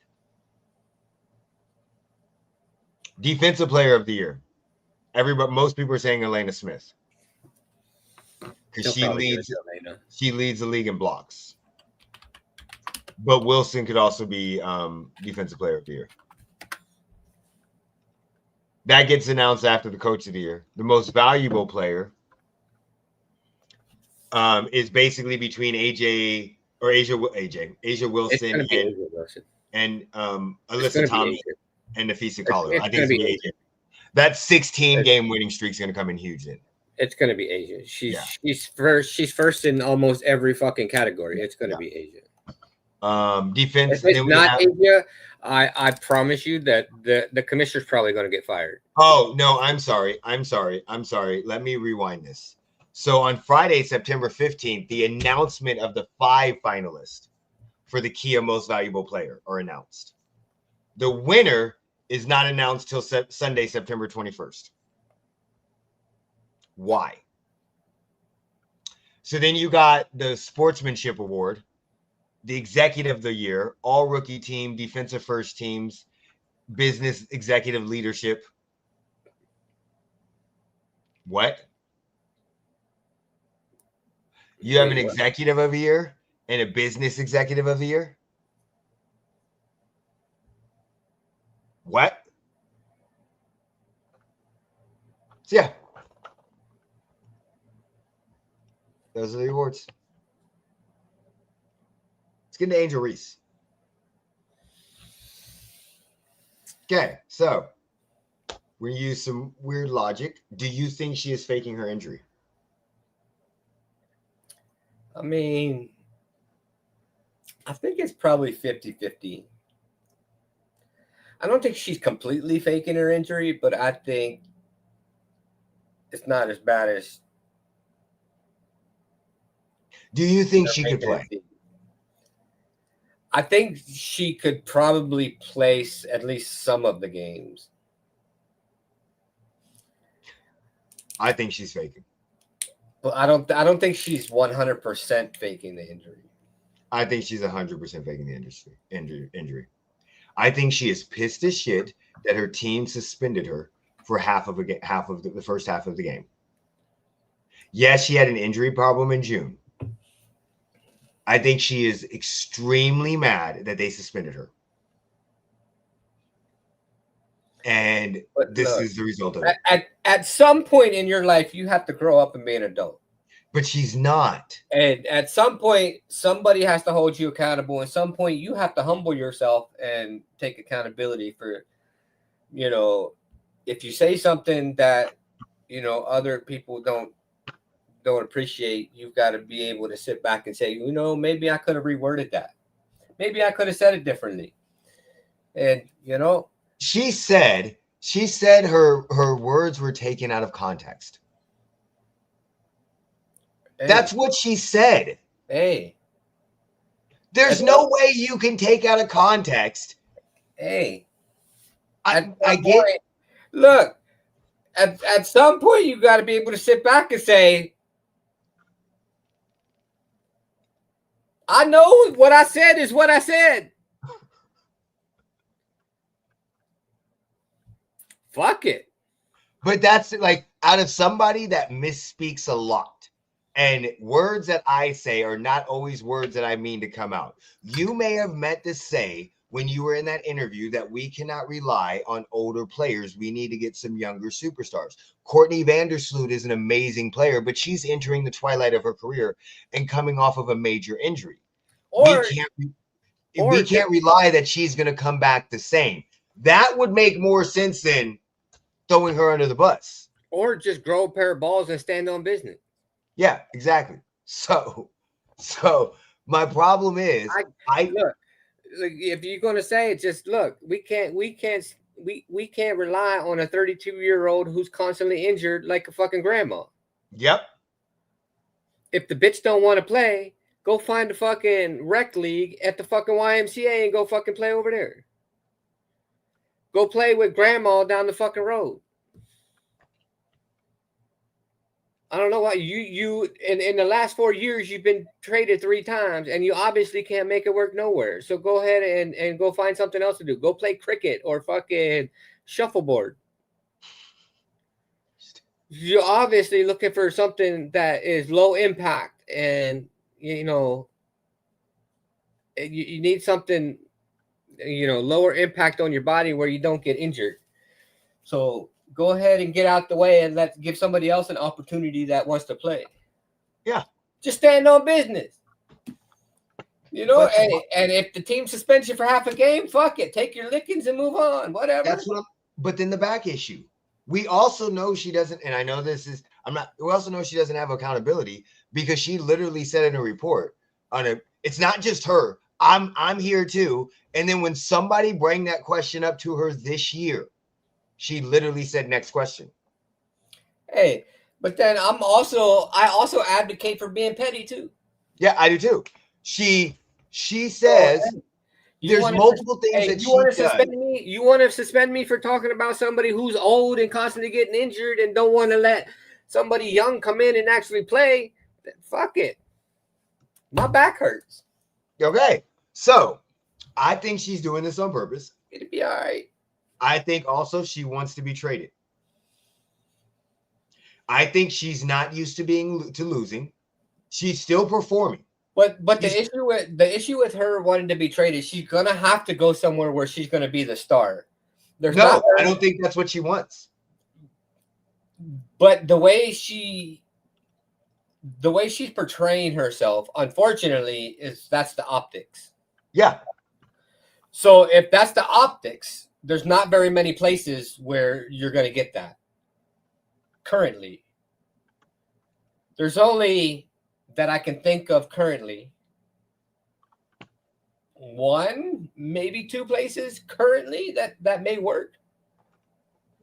Defensive Player of the Year. Most people are saying Elena Smith because she leads the league in blocks. But Wilson could also be Defensive Player of the Year. That gets announced after the Coach of the Year. The most valuable player is basically between Asia Wilson and Alyssa Tommy and Nafisa Collier. I think it's going to be AJ. That 16-game winning streak is going to come in huge. It's going to be Asia. She's first in almost every fucking category. It's going to be Asia. Defense. If it's not Asia, I promise you that the commissioner's probably going to get fired. Oh no, I'm sorry. Let me rewind this. So on Friday, September 15th, the announcement of the 5 finalists for the Kia Most Valuable Player are announced. The winner is not announced till Sunday, September 21st. Why? So then you got the Sportsmanship Award, the Executive of the Year, All Rookie Team, Defensive First Teams, Business Executive Leadership. What? You have an Executive of the Year and a Business Executive of the Year? What? So yeah. Those are the awards. Let's get into Angel Reese. Okay, so we're going to use some weird logic. Do you think she is faking her injury? I mean, I think it's probably 50-50. I don't think she's completely faking her injury, but I think it's not as bad as. Do you think she could play? I think she could probably place at least some of the games. I think she's faking. But I don't think she's 100% faking the injury. I think she's 100% faking the injury. I think she is pissed as shit that her team suspended her for the first half of the game. Yes, she had an injury problem in June. I think she is extremely mad that they suspended her. And this is the result of it. At some point in your life, you have to grow up and be an adult. But she's not. And at some point, somebody has to hold you accountable. At some point, you have to humble yourself and take accountability for, if you say something that, other people don't appreciate, you've got to be able to sit back and say, maybe I could have reworded that. Maybe I could have said it differently. And, She said her words were taken out of context. Hey. That's what she said. Hey. There's no way you can take out of context. Hey. I get it. Look, at some point you got to be able to sit back and say, I know what I said is what I said. Fuck it. But that's like out of somebody that misspeaks a lot. And words that I say are not always words that I mean to come out. You may have meant to say when you were in that interview that we cannot rely on older players. We need to get some younger superstars. Courtney Vandersloot is an amazing player, but she's entering the twilight of her career and coming off of a major injury. We can't rely that she's going to come back the same. That would make more sense than throwing her under the bus. Or just grow a pair of balls and stand on business. Yeah, exactly. So My problem is look, if you're gonna say it, just look. We can't rely on a 32-year-old who's constantly injured like a fucking grandma. Yep. If the bitch don't want to play, go find a fucking rec league at the fucking YMCA and go fucking play over there. Go play with grandma down the fucking road. I don't know why you in the last 4 years you've been traded 3 times and you obviously can't make it work nowhere. So go ahead and go find something else to do. Go play cricket or fucking shuffleboard. You're obviously looking for something that is low impact, and you know you need something lower impact on your body where you don't get injured. So go ahead and get out the way and give somebody else an opportunity that wants to play. Yeah. Just stand on business. And if the team suspends you for half a game, fuck it. Take your lickings and move on. Whatever. But then the back issue. We also know she doesn't, and I know we also know she doesn't have accountability because she literally said in a report it's not just her. I'm here too. And then when somebody bring that question up to her this year, she literally said, next question. Hey, but then I also advocate for being petty too. Yeah, I do too. She says there's multiple things that she does. You want to suspend me for talking about somebody who's old and constantly getting injured and don't want to let somebody young come in and actually play? Fuck it. My back hurts. Okay. So I think she's doing this on purpose. It'll be all right. I think also she wants to be traded. I think she's not used to losing. She's still performing. But the issue with her wanting to be traded, she's gonna have to go somewhere where she's gonna be the star. I don't think that's what she wants. But the way she's portraying herself, unfortunately, that's the optics. Yeah. So if that's the optics, there's not very many places where you're gonna get that. Currently, there's only that I can think of currently 1, maybe 2 places currently that may work.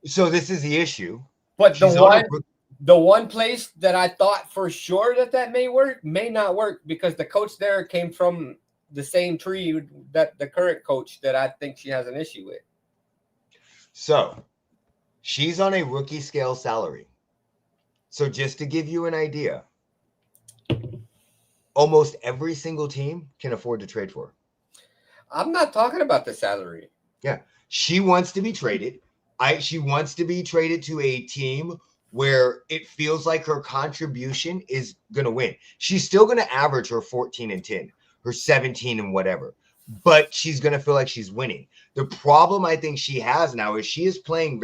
So this is the issue. But the one place that I thought for sure that may work may not work because the coach there came from the same tree that the current coach that I think she has an issue with. So she's on a rookie scale salary. So just to give you an idea, almost every single team can afford to trade for her. I'm not talking about the salary. Yeah. She wants to be traded. She wants to be traded to a team where it feels like her contribution is going to win. She's still going to average her 14 and 10, her 17 and whatever, but she's going to feel like she's winning. The problem I think she has now is she is playing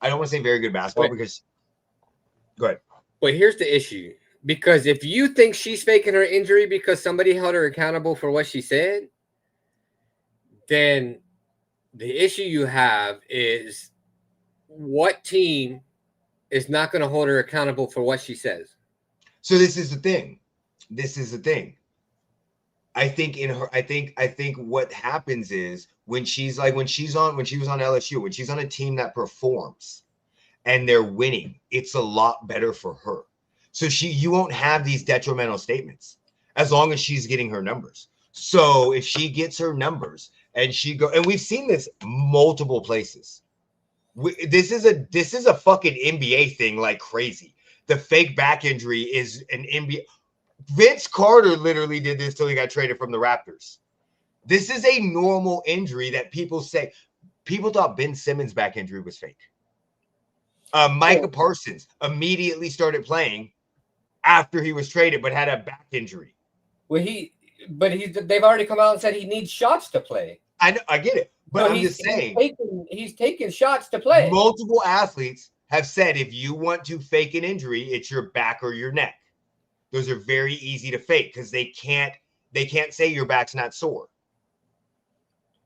I don't want to say very good basketball because go ahead. But here's the issue. Because if you think she's faking her injury because somebody held her accountable for what she said, then the issue you have is what team is not going to hold her accountable for what she says. So this is the thing. I think what happens is when she was on LSU, when she's on a team that performs and they're winning, it's a lot better for her. So you won't have these detrimental statements as long as she's getting her numbers. So if she gets her numbers and and we've seen this multiple places. This is a fucking NBA thing like crazy. The fake back injury is an NBA. Vince Carter literally did this till he got traded from the Raptors. This is a normal injury that people thought Ben Simmons' back injury was fake. Micah Parsons immediately started playing after he was traded, but had a back injury. Well, they've already come out and said he needs shots to play. I know, I get it, but I'm just saying he's taking shots to play. Multiple athletes have said if you want to fake an injury, it's your back or your neck. Those are very easy to fake because they can't say your back's not sore.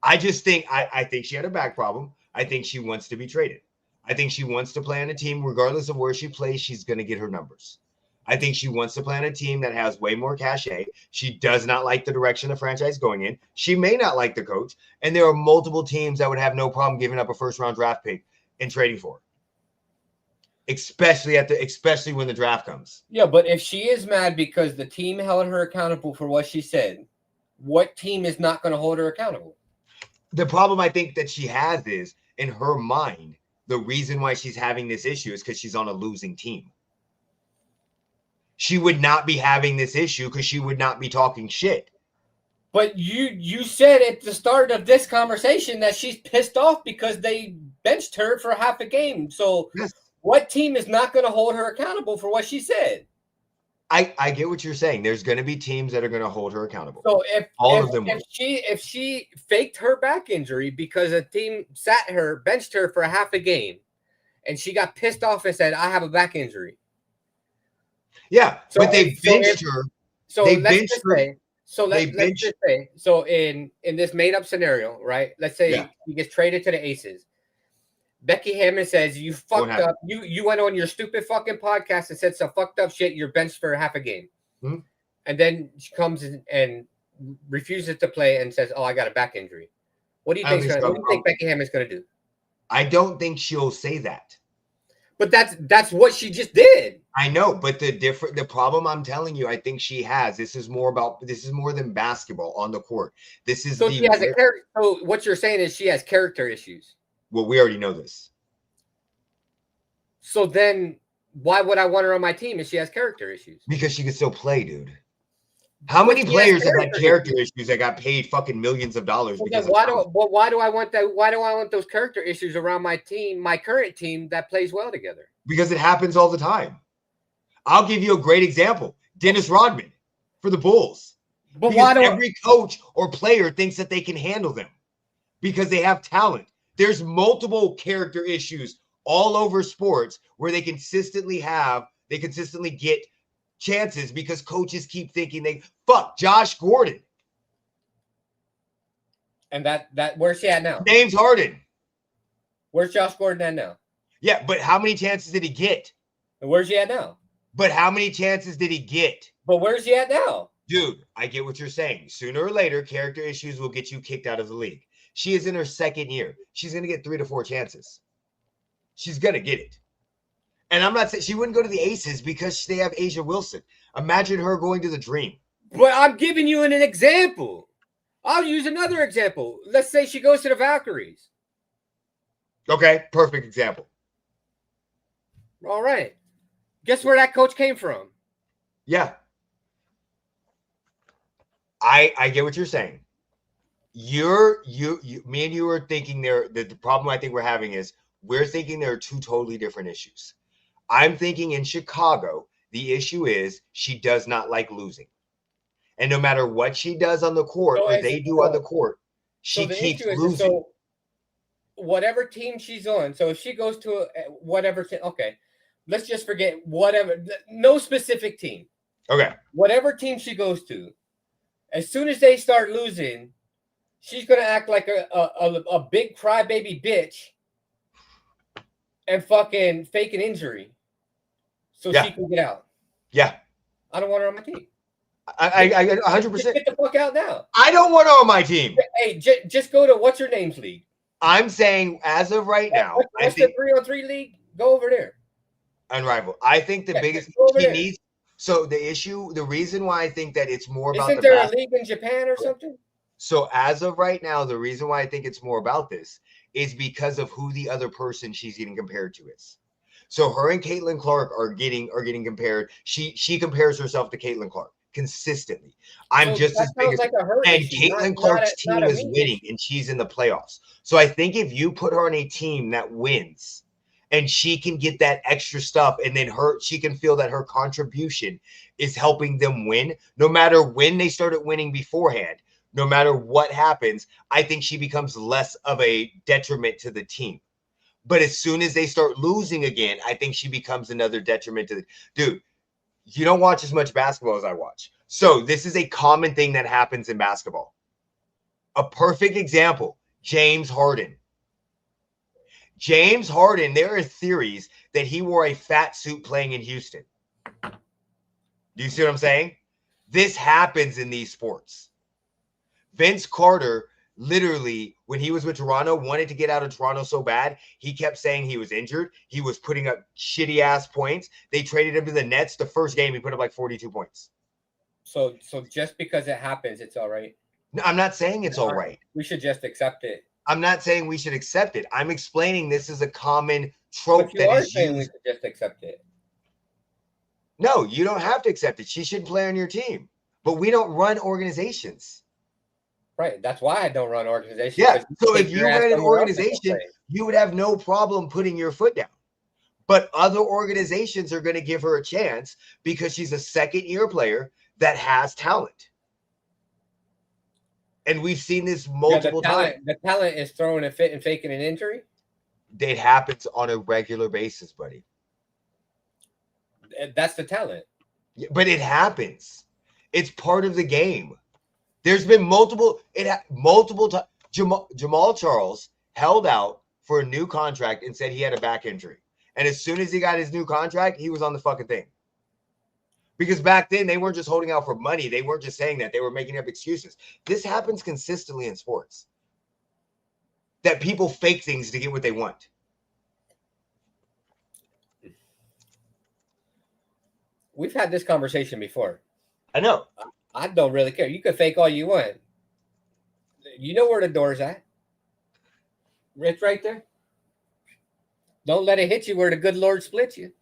I just think I think she had a back problem. I think she wants to be traded. I think she wants to play on a team, regardless of where she plays. She's going to get her numbers. I think she wants to play on a team that has way more cachet. She does not like the direction the franchise going in. She may not like the coach. And there are multiple teams that would have no problem giving up a first-round draft pick and trading for her. Especially when the draft comes. Yeah, but if she is mad because the team held her accountable for what she said, what team is not going to hold her accountable? The problem I think that she has is, in her mind, the reason why she's having this issue is because she's on a losing team. She would not be having this issue because she would not be talking shit. But you said at the start of this conversation that she's pissed off because they benched her for half a game. So yes. What team is not going to hold her accountable for what she said? I get what you're saying. There's going to be teams that are going to hold her accountable. So if if she faked her back injury because a team benched her for half a game, and she got pissed off and said, "I have a back injury." Yeah, so but they benched her. So let's just say. So let's just say. So in this made up scenario, right? Let's say he gets traded to the Aces. Becky Hammond says, "You fucked up. You went on your stupid fucking podcast and said some fucked up shit. You're benched for half a game." Mm-hmm. And then she comes and refuses to play and says, "Oh, I got a back injury." What do you think? What do you think Becky Hammond's going to do? I don't think she'll say that. But that's what she just did. I know, but the problem I'm telling you, I think she has. This is more than basketball on the court. This is so she has a character. So what you're saying is she has character issues. Well, we already know this. So then why would I want her on my team if she has character issues? Because she can still play, dude. How many players have had character issues that got paid fucking millions of dollars? Well, why do I want that? Why do I want those character issues around my team, my current team that plays well together? Because it happens all the time. I'll give you a great example. Dennis Rodman for the Bulls. But why do every coach or player thinks that they can handle them because they have talent. There's multiple character issues all over sports where they consistently get chances because coaches keep thinking fuck Josh Gordon. And that where's she at now? James Harden. Where's Josh Gordon at now? Yeah, but how many chances did he get? And where's he at now? But how many chances did he get? But where's he at now? Dude, I get what you're saying. Sooner or later, character issues will get you kicked out of the league. She is in her second year. She's going to get 3 to 4 chances. She's going to get it. And I'm not saying she wouldn't go to the Aces because they have Asia Wilson. Imagine her going to the Dream. But I'm giving you an example. I'll use another example. Let's say she goes to the Valkyries. Okay, perfect example. All right. Guess where that coach came from? Yeah. I get what you're saying. Me and you are thinking the problem I think we're having is we're thinking there are two totally different issues. I'm thinking in Chicago, the issue is she does not like losing. And no matter what she does on the court or they do on the court, she keeps losing. So whatever team she's on, so if she goes to whatever team, okay, let's just forget whatever, no specific team. Okay. Whatever team she goes to, as soon as they start losing, she's going to act like a big crybaby bitch and fucking fake an injury so she can get out. Yeah. I don't want her on my team. I 100%. Get the fuck out now. I don't want her on my team. Hey, just go to what's her name's league. I'm saying as of right now. What's the 3-on-3 league? Go over there. Unrivaled. I think the biggest he needs. So the reason why I think that it's more about Isn't there a league in Japan or something? So as of right now, the reason why I think it's more about this is because of who the other person she's getting compared to is. So her and Caitlin Clark are getting compared. She compares herself to Caitlin Clark consistently. I'm just as big as and Caitlin Clark's team is winning and she's in the playoffs. So I think if you put her on a team that wins and she can get that extra stuff and then she can feel that her contribution is helping them win, no matter when they started winning beforehand, no matter what happens, I think she becomes less of a detriment to the team. But as soon as they start losing again, I think she becomes another detriment to the dude. You don't watch as much basketball as I watch. So this is a common thing that happens in basketball. A perfect example, James Harden. James Harden, there are theories that he wore a fat suit playing in Houston. Do you see what I'm saying? This happens in these sports. Vince Carter, literally, when he was with Toronto, wanted to get out of Toronto so bad. He kept saying he was injured. He was putting up shitty ass points. They traded him to the Nets. The first game, he put up like 42 points. So just because it happens, it's all right. No, I'm not saying it's all right. We should just accept it. I'm not saying we should accept it. I'm explaining this is a common trope But you that are is saying we used. should just accept it. No, you don't have to accept it. She shouldn't play on your team. But we don't run organizations. Right. That's why I don't run organizations. Yeah. 'cause So take if your you ass ran an somewhere else and go organization, play. you would have no problem putting your foot down. But other organizations are going to give her a chance because she's a second-year player that has talent. And we've seen this multiple times. The talent is throwing a fit and faking an injury. It happens on a regular basis, buddy. That's the talent. Yeah, but it happens. It's part of the game. There's been multiple times. Jamal Charles held out for a new contract and said he had a back injury. And as soon as he got his new contract, he was on the fucking thing. Because back then, they weren't just holding out for money. They weren't just saying that. They were making up excuses. This happens consistently in sports. That people fake things to get what they want. We've had this conversation before. I know. I don't really care. You can fake all you want. You know where the door's at. It's right there. Don't let it hit you where the good Lord splits you.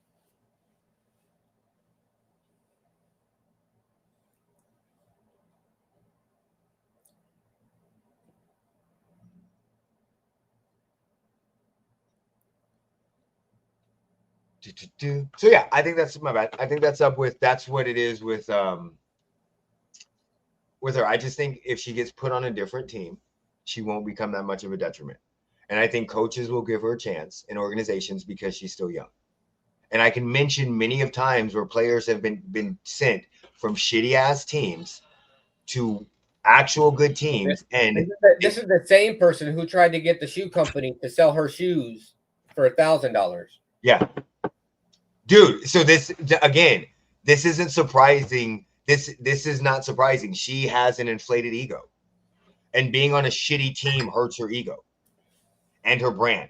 So yeah, I think that's my bad. I think that's what it is with her. I just think if she gets put on a different team, she won't become that much of a detriment. And I think coaches will give her a chance in organizations because she's still young. And I can mention many of times where players have been sent from shitty ass teams to actual good teams. This is the same person who tried to get the shoe company to sell her shoes for $1,000. Yeah. Dude, so this isn't surprising. This is not surprising. She has an inflated ego. And being on a shitty team hurts her ego and her brand.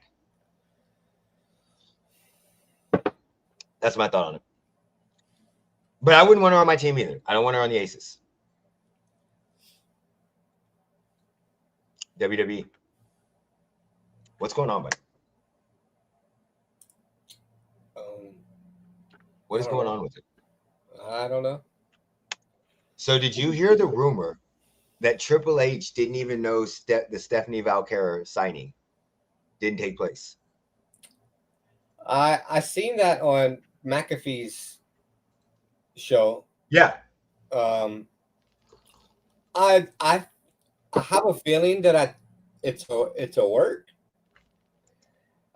That's my thought on it. But I wouldn't want her on my team either. I don't want her on the Aces. WWE. What's going on, buddy? What is going on with it? I don't know. So did you hear the rumor that Triple H didn't even know the Stephanie Valkyra signing didn't take place? I seen that on McAfee's show. Yeah. I have a feeling that it's a work.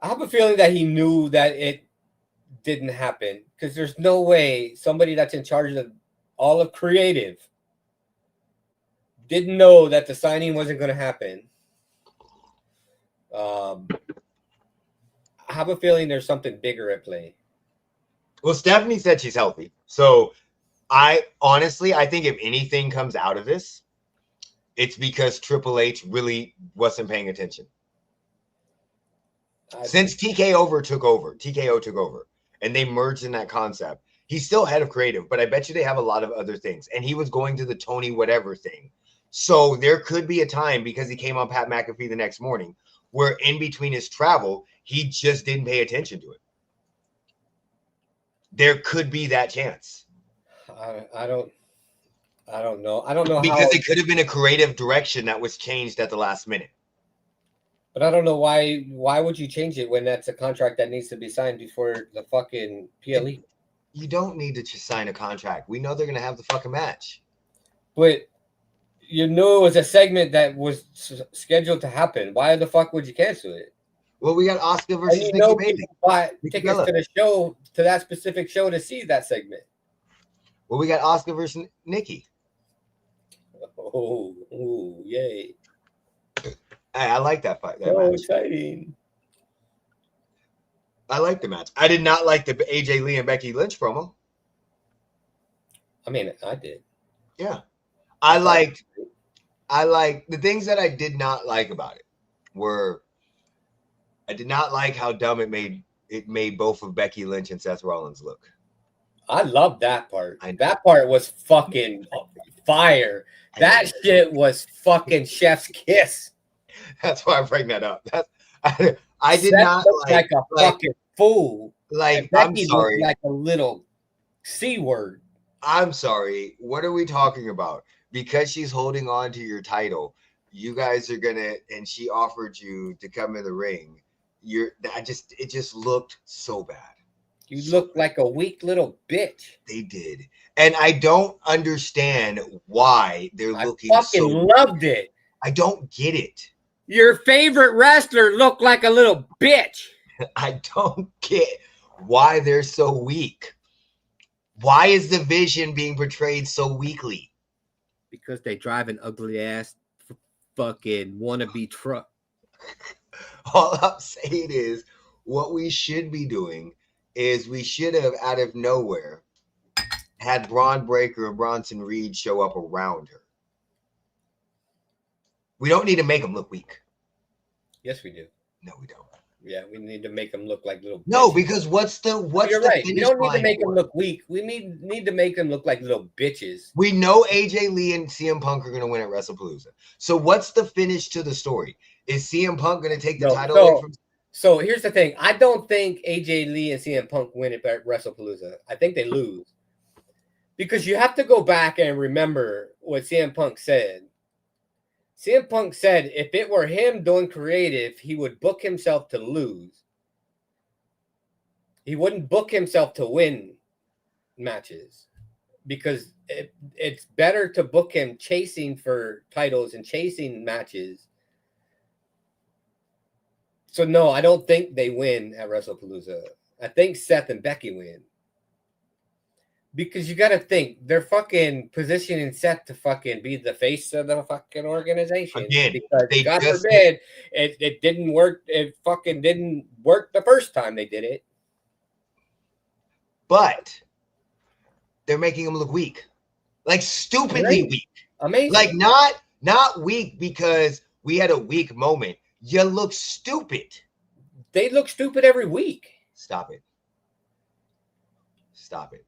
I have a feeling that he knew that it didn't happen because there's no way somebody that's in charge of all of creative didn't know that the signing wasn't going to happen. I have a feeling there's something bigger at play. Well, Stephanie said she's healthy. So I think if anything comes out of this, it's because Triple H really wasn't paying attention. Since TKO took over, and they merged in that concept. He's still head of creative, but I bet you they have a lot of other things. And he was going to the Tony whatever thing. So there could be a time, because he came on Pat McAfee the next morning, where in between his travel, he just didn't pay attention to it. There could be that chance. I don't know. I don't know because it could have been a creative direction that was changed at the last minute. But I don't know why. Why would you change it when that's a contract that needs to be signed before the fucking PLE? You don't need to just sign a contract. We know they're gonna have the fucking match. But you know, it was a segment that was scheduled to happen. Why the fuck would you cancel it? Well, we got Oscar versus Nikki Bailey. People bought tickets to the show, to that specific show, to see that segment. Well, we got Oscar versus Nikki. Oh, yay! I like that fight. That So match. exciting. I like the match. I did not like the AJ Lee and Becky Lynch promo. I mean, I did. Yeah. I liked the things that I did not like about it were I did not like how dumb it made both of Becky Lynch and Seth Rollins look. I love that part. I know. That part was fucking fire. That shit was fucking chef's kiss. That's why I bring that up. I did Seth not looked like a fucking fool. Like, And I'm Becky sorry. looked like a little C word. I'm sorry. What are we talking about? Because she's holding on to your title, you guys are gonna, and she offered you to come in the ring. It just looked so bad. You look like a weak little bitch. They did. And I don't understand why they're looking I fucking loved it. I don't get it. Your favorite wrestler looked like a little bitch. I don't get why they're so weak. Why is the Vision being portrayed so weakly? Because they drive an ugly ass fucking wannabe truck. All I'm saying is what we should be doing is we should have, out of nowhere, had Braun Breaker and Bronson Reed show up around her. We don't need to make them look weak. Yes, we do. No, we don't. Yeah, we need to make them look like little bitches. No, because you're right. We don't need to make them look weak. We need to make them look like little bitches. We know AJ Lee and CM Punk are going to win at WrestlePalooza. So what's the finish to the story? Is CM Punk going to take the title away from? So here's the thing. I don't think AJ Lee and CM Punk win at WrestlePalooza. I think they lose. Because you have to go back and remember what CM Punk said. CM Punk said if it were him doing creative, he would book himself to lose. He wouldn't book himself to win matches because it's better to book him chasing for titles and chasing matches. So, no, I don't think they win at WrestlePalooza. I think Seth and Becky win. Because you got to think, they're fucking positioning Seth to fucking be the face of the fucking organization. Again, because God forbid it didn't work. It fucking didn't work the first time they did it. But they're making him look weak. Like stupidly weak. Amazing. Like not weak because we had a weak moment. You look stupid. They look stupid every week. Stop it. Stop it.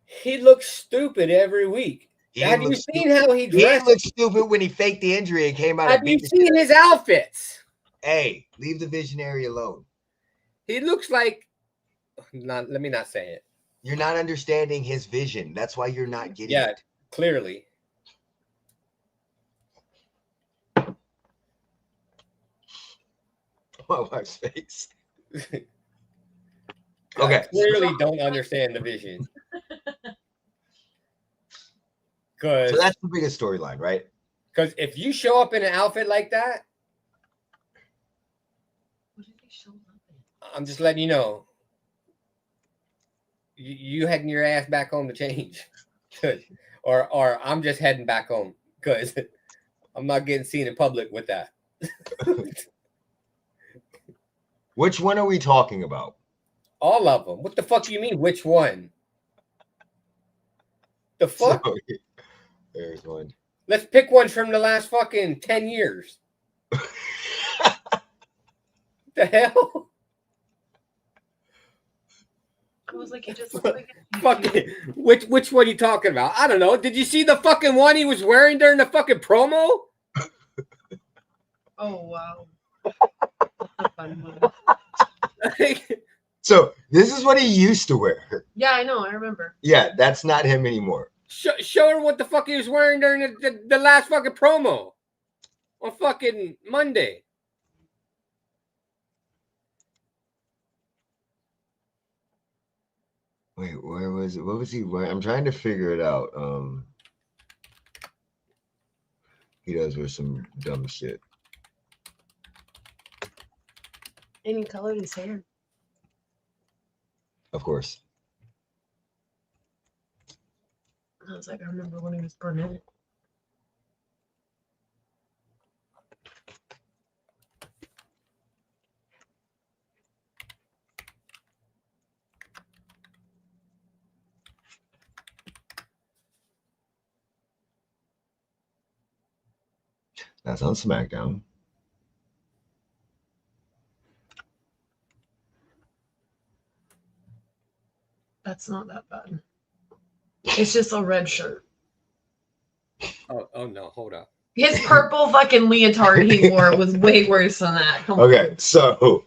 He looks stupid every week. Have you seen how he dressed? He looked stupid when he faked the injury and came out. Have you seen his outfits? Hey, leave the visionary alone. He looks like. Let me not say it. You're not understanding his vision. That's why you're not getting it. Clearly. My wife's face. Okay. I clearly don't understand the vision. So that's the biggest storyline, right? Because if you show up in an outfit like that, What did they show up in? I'm just letting you know. You heading your ass back home to change. or I'm just heading back home because I'm not getting seen in public with that. Which one are we talking about? All of them. What the fuck do you mean? Which one? The fuck? So, there's one. Let's pick one from the last fucking 10 years. The hell? I was like, it just looked like Fucking which one are you talking about? I don't know. Did you see the fucking one he was wearing during the fucking promo? Oh wow. So this is what he used to wear. Yeah, I know. I remember. Yeah, that's not him anymore. Show her what the fuck he was wearing during the last fucking promo on fucking Monday. Wait, where was it? What was he wearing? I'm trying to figure it out. He does wear some dumb shit. And he colored his hair. Of course. I was like, I remember when he was brunette. That's on SmackDown. That's not that bad. It's just a red shirt. Oh no, hold up. His purple fucking leotard he wore was way worse than that. Come Okay, so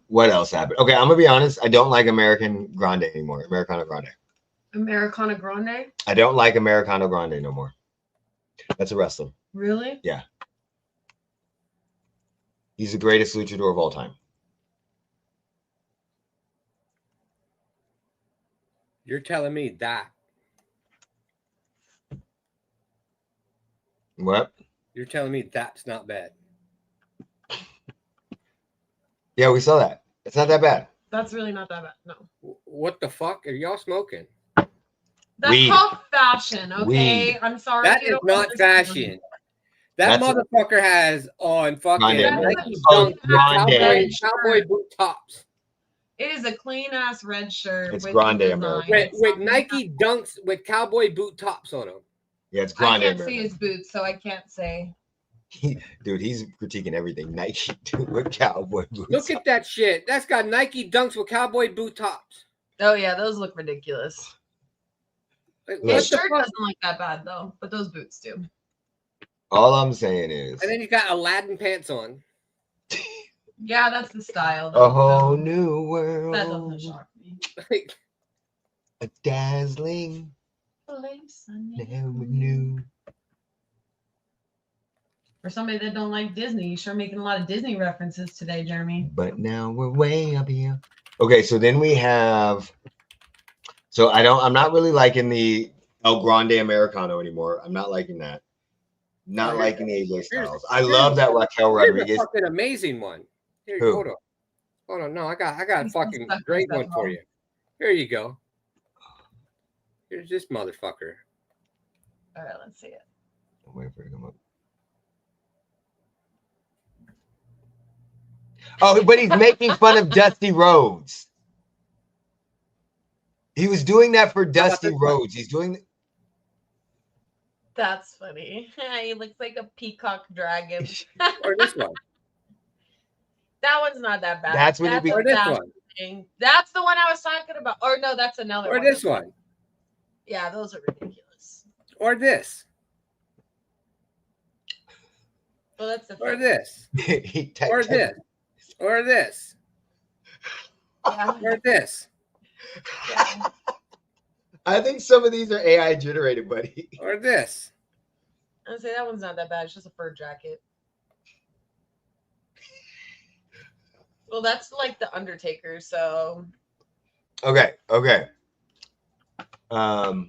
what else happened? Okay, I'm gonna be honest. I don't like American Grande anymore. Americano Grande. Americana Grande? I don't like Americano Grande no more. That's a wrestler. Really? Yeah. He's the greatest luchador of all time. You're telling me that? What? You're telling me that's not bad? Yeah, we saw that. It's not that bad. That's really not that bad. No. What the fuck are y'all smoking? That's Weed. called fashion, okay? Weed. I'm sorry. That you is don't not understand. fashion. That That's- motherfucker has on fucking Grande. Nike Oh, Dunk Grande. cowboy boot tops It is a clean ass red shirt. It's with Grande design. American. with Nike Dunks with cowboy boot tops on them. Yeah, it's I Grande. can't see American. his boots, so I can't say. Dude, he's critiquing everything. Nike with cowboy boots. Look at that shit. That's got Nike Dunks with cowboy boot tops. Oh yeah, those look ridiculous. Like, Look. what His the shirt fuck? doesn't look that bad though, but those boots do. All I'm saying is And then he's got Aladdin pants on. Yeah, that's the style. a Though, whole so new that doesn't world, shock me. Like, a dazzling never knew. For somebody that don't like Disney, you sure making a lot of Disney references today, Jeremy. But now we're way up here. Okay, so then we have. So I'm not really liking the El Grande Americano anymore. I'm not liking that. Not Oh, liking the AJ Styles. I here's- love that Raquel here's Rodriguez. a fucking amazing one. Here, Who? hold on. Hold on. No, I got a He's fucking stuck with great that one for one. you. Here you go. Here's this motherfucker. All right, let's see it. Wait for it to come up. Oh, but he's making fun of Dusty Rhodes. He was doing that for Dusty this one? Rhodes. He's doing. That's funny. He looks like a peacock dragon. Or this one. That one's not that bad. That's when he that's be- a Or this fashion one. thing. That's the one I was talking about. Or no, that's another Or one. this one. Yeah, those are ridiculous. Or this. Well, that's the Or thing. this. He typed Or that- this. Or this. Yeah, Or this. yeah. I think some of these are AI generated, buddy. Or this. I'd say that one's not that bad. It's just a fur jacket. Well, that's like the Undertaker, so Okay. Oh,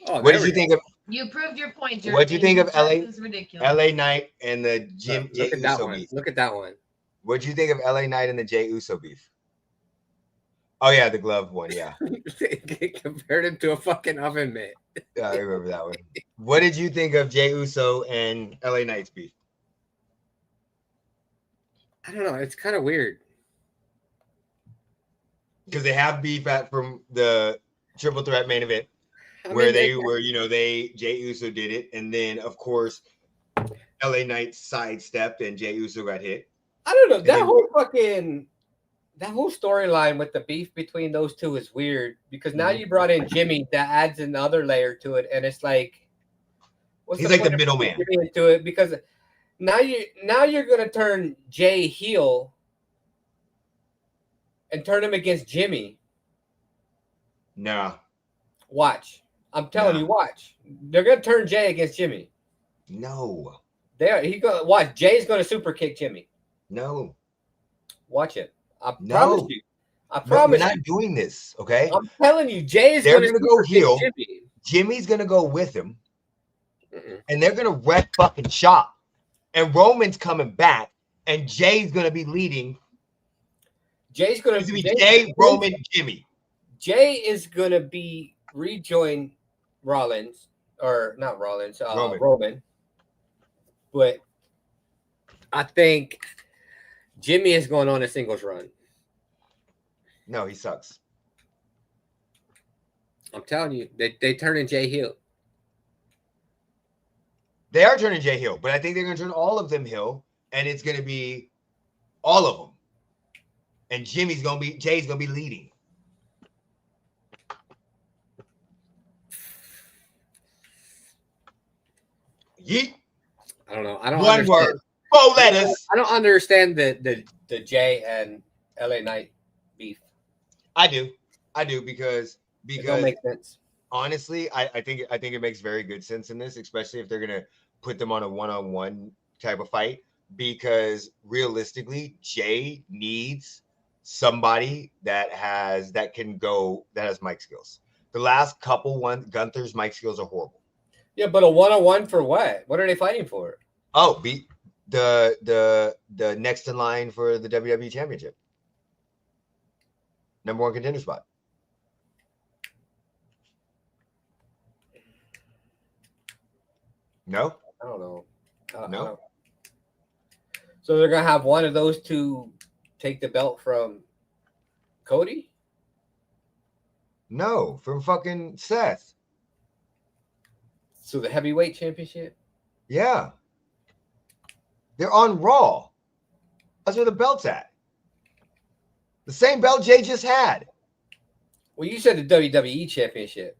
What there did we you go. think of you proved your point, Jeremy. What'd you think of This LA is ridiculous. LA Knight and the Jay Look at that Uso one. beef? Look at that one. What'd you think of LA Knight and the Jay Uso beef? Oh yeah, the glove one. Yeah, Compared him to a fucking oven mitt. I remember that one. What did you think of Jay Uso and LA Knight's beef? I don't know. It's kind of weird. Because they have beef from the triple threat main event I where mean, Jay Uso did it, and then of course LA Knight sidestepped and Jay Uso got hit. I don't know. And That whole storyline with the beef between those two is weird because now you brought in Jimmy that adds another layer to it, and it's like, what's He's like the point of middleman. bringing Jimmy into it? Because now you're gonna turn Jay heel and turn him against Jimmy. No, Watch, I'm telling Nah. you, watch. They're gonna turn Jay against Jimmy. no, He's gonna watch. Jay's gonna super kick Jimmy. no. Watch it. I No. promise you. I No, promise we're you. not doing this, okay? I'm telling you, Jay is They're going to gonna go super kick heel. Jimmy. Jimmy's gonna go with him, Mm-mm. and they're gonna wreck fucking shop. And Roman's coming back, and Jay's gonna be leading. Jay's going It's to gonna be Jay, Roman, Jimmy. Jay is going to be rejoin Rollins, or not Rollins, Roman. But I think Jimmy is going on a singles run. No, he sucks. I'm telling you, they turning Jay heel. They are turning Jay heel, but I think they're going to turn all of them heel, and it's going to be all of them. And Jay's going to be leading. Yeet. I don't know. I don't One understand. word. 4 letters. I don't understand the Jay and LA Knight beef. I do because It don't make sense. honestly, I think it makes very good sense in this, especially if they're gonna put them on a one-on-one type of fight. Because realistically, Jay needs somebody that has mic skills. The last couple Gunther's mic skills are horrible. Yeah, but a one-on-one for what? What are they fighting for? Oh, beat the next in line for the WWE Championship. Number 1 contender spot. No? I don't know. No. So they're gonna have one of those two take the belt from Cody? No, from fucking Seth. So the heavyweight championship? Yeah. They're on Raw. That's where the belt's at. The same belt Jay just had. Well, you said the WWE championship.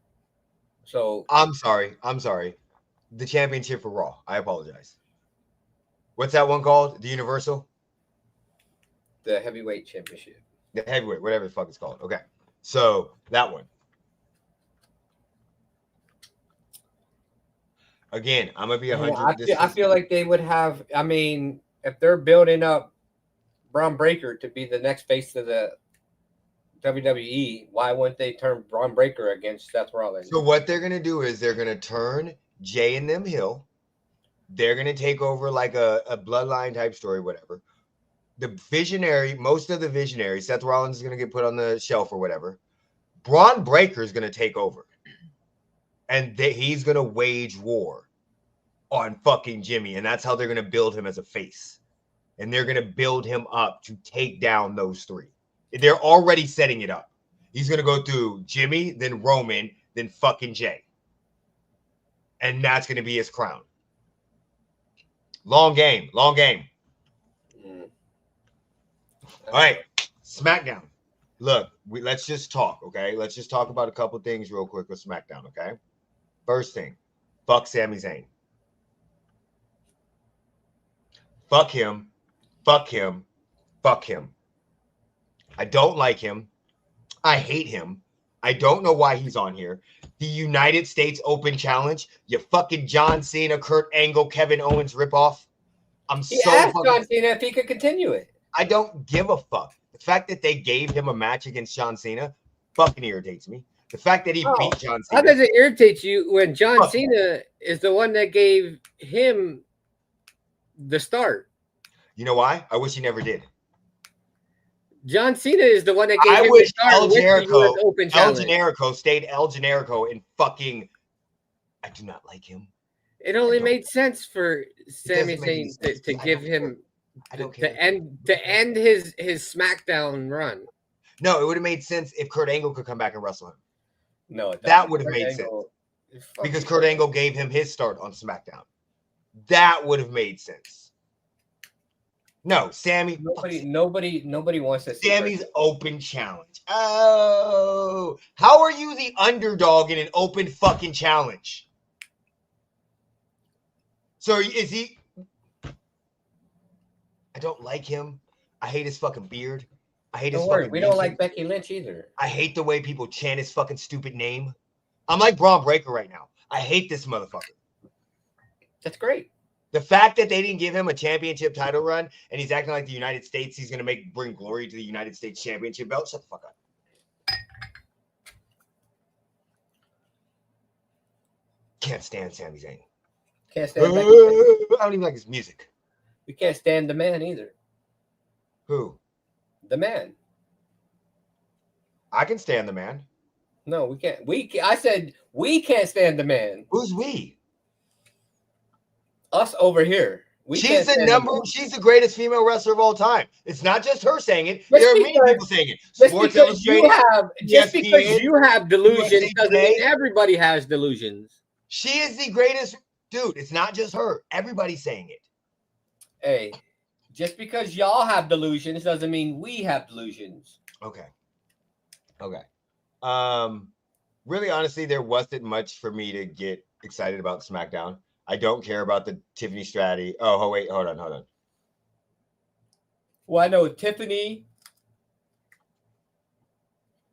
So I'm sorry. The championship for Raw. I apologize. What's that one called? The Universal? the heavyweight championship. The heavyweight, whatever the fuck it's called. Okay. So that one. Again, I'm gonna be 100. I feel like they would have. I mean, if they're building up Braun Breaker to be the next face of the WWE, why wouldn't they turn Braun Breaker against Seth Rollins? So what they're gonna do is they're gonna turn Jay and them heel. They're gonna take over like a bloodline type story, whatever. The visionary, most of the visionaries, Seth Rollins is gonna get put on the shelf or whatever. Braun Breaker is gonna take over, and he's gonna wage war on fucking Jimmy, and that's how they're gonna build him as a face, and they're gonna build him up to take down those three. They're already setting it up. He's gonna go through Jimmy, then Roman, then fucking Jay, and that's gonna be his crown. Long game. All right, SmackDown. Look, let's just talk, okay? Let's just talk about a couple things real quick with SmackDown, okay? First thing, fuck Sami Zayn. Fuck him. I don't like him. I hate him. I don't know why he's on here. The United States Open Challenge, you fucking John Cena, Kurt Angle, Kevin Owens ripoff. He asked John Cena if he could continue it. I don't give a fuck. The fact that they gave him a match against John Cena fucking irritates me. The fact that he beat John Cena. How does it irritate you when John Cena is the one that gave him the start? You know why? I wish he never did. John Cena is the one that gave him wish the start with the US Open Challenge. El Generico stayed El Generico and fucking. I do not like him. It only made sense for Sami Zayn to give him to end his SmackDown run. No, it would have made sense if Kurt Angle could come back and wrestle him. No, that would have made sense because Kurt Angle gave him his start on SmackDown. That would have made sense. No, Sammy. Nobody wants to see Sammy's Open Challenge. Oh, how are you the underdog in an open fucking challenge? So is he? I don't like him. I hate his fucking beard. I hate his fucking. We don't like Becky Lynch either. I hate the way people chant his fucking stupid name. I'm like Braun Breaker right now. I hate this motherfucker. That's great. The fact that they didn't give him a championship title run and he's acting like the United States, he's going to bring glory to the United States championship belt. Shut the fuck up. Can't stand Sami Zayn. Can't stand Becky. I don't even like his music. We can't stand the man either. Who? The man. I can stand the man. No, we can't. I said we can't stand the man. Who's we? Us over here. She's the greatest female wrestler of all time. It's not just her saying it. There are many people saying it. Sports Illustrated. Just because you have delusions doesn't mean everybody has delusions. She is the greatest Dude, it's not just her. Everybody's saying it. Hey, just because y'all have delusions doesn't mean we have delusions. Okay. Really, honestly, there wasn't much for me to get excited about SmackDown. I don't care about the Tiffany Stratty. Oh, wait, hold on. Well, I know Tiffany,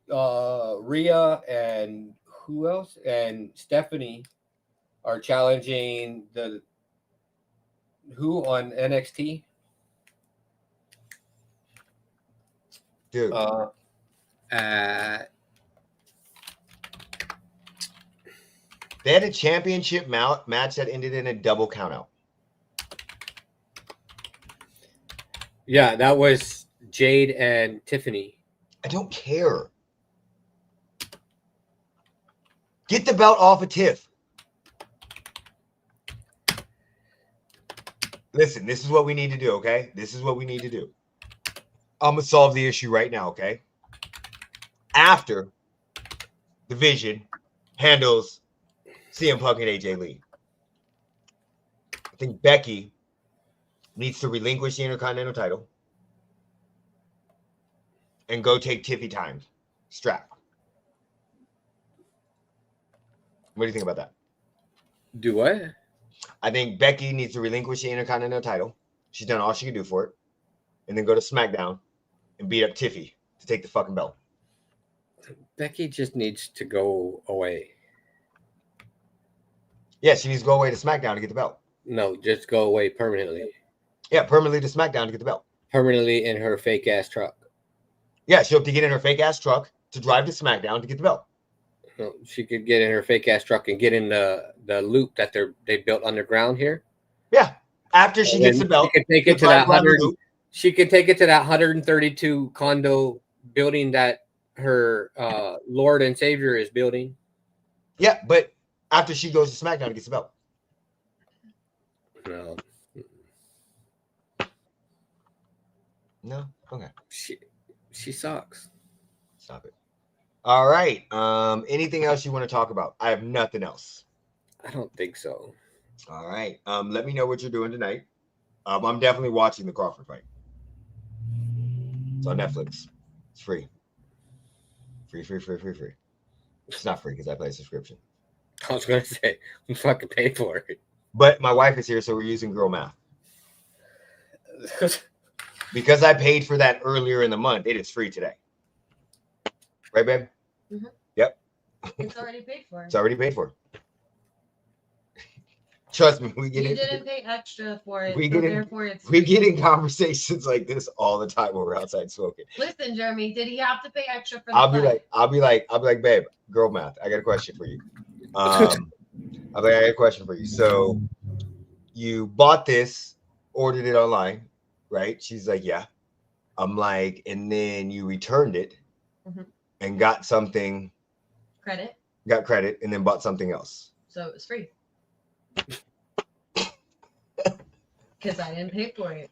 Rhea, and who else? And Stephanie are challenging who on NXT? Dude. They had a championship match that ended in a double countout. Yeah, that was Jade and Tiffany. I don't care. Get the belt off of Tiff. Listen, this is what we need to do, okay? This is what we need to do. I'm going to solve the issue right now, okay? After the Vision handles CM Punk and AJ Lee, I think Becky needs to relinquish the Intercontinental title and go take Tiffy Time's strap. What do you think about that? Do what? I think Becky needs to relinquish the Intercontinental title. She's done all she can do for it. And then go to SmackDown and beat up Tiffy to take the fucking belt. Becky just needs to go away. Yeah, she needs to go away to SmackDown to get the belt. No, just go away permanently. Yeah, permanently to SmackDown to get the belt. Permanently in her fake ass truck. Yeah, she'll have to get in her fake ass truck to drive to SmackDown to get the belt. No, she could get in her fake ass truck and get in the loop that they built underground here. Yeah, after she gets the belt, she could take it to that 100. She could take it to that 132 condo building that her Lord and Savior is building. Yeah, but after she goes to SmackDown and gets the belt. No. No? Okay. She sucks. Stop it. All right. Anything else you want to talk about? I have nothing else. I don't think so. All right. Let me know what you're doing tonight. I'm definitely watching the Crawford fight. It's on Netflix. It's free. Free. It's not free because I pay a subscription. I was gonna say we fucking paid for it. But my wife is here, so we're using girl math. Because I paid for that earlier in the month, it is free today. Right, babe? Mm-hmm. Yep. It's already paid for. It's already paid for. Trust me, You didn't pay extra for it. We so get therefore it's we free. get in conversations like this all the time when we're outside smoking. Listen, Jeremy, did he have to pay extra for the I'll be fight? like, babe, girl math. I got a question for you. I got a question for you. So you bought this, ordered it online, right? She's like, yeah. I'm like, and then you returned it and got something. Got credit and then bought something else. So it was free. Because I didn't pay for it.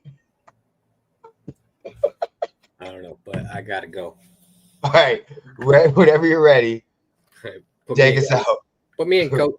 I don't know, but I gotta go. All right. Whenever you're ready, take us out. Put me in, coach.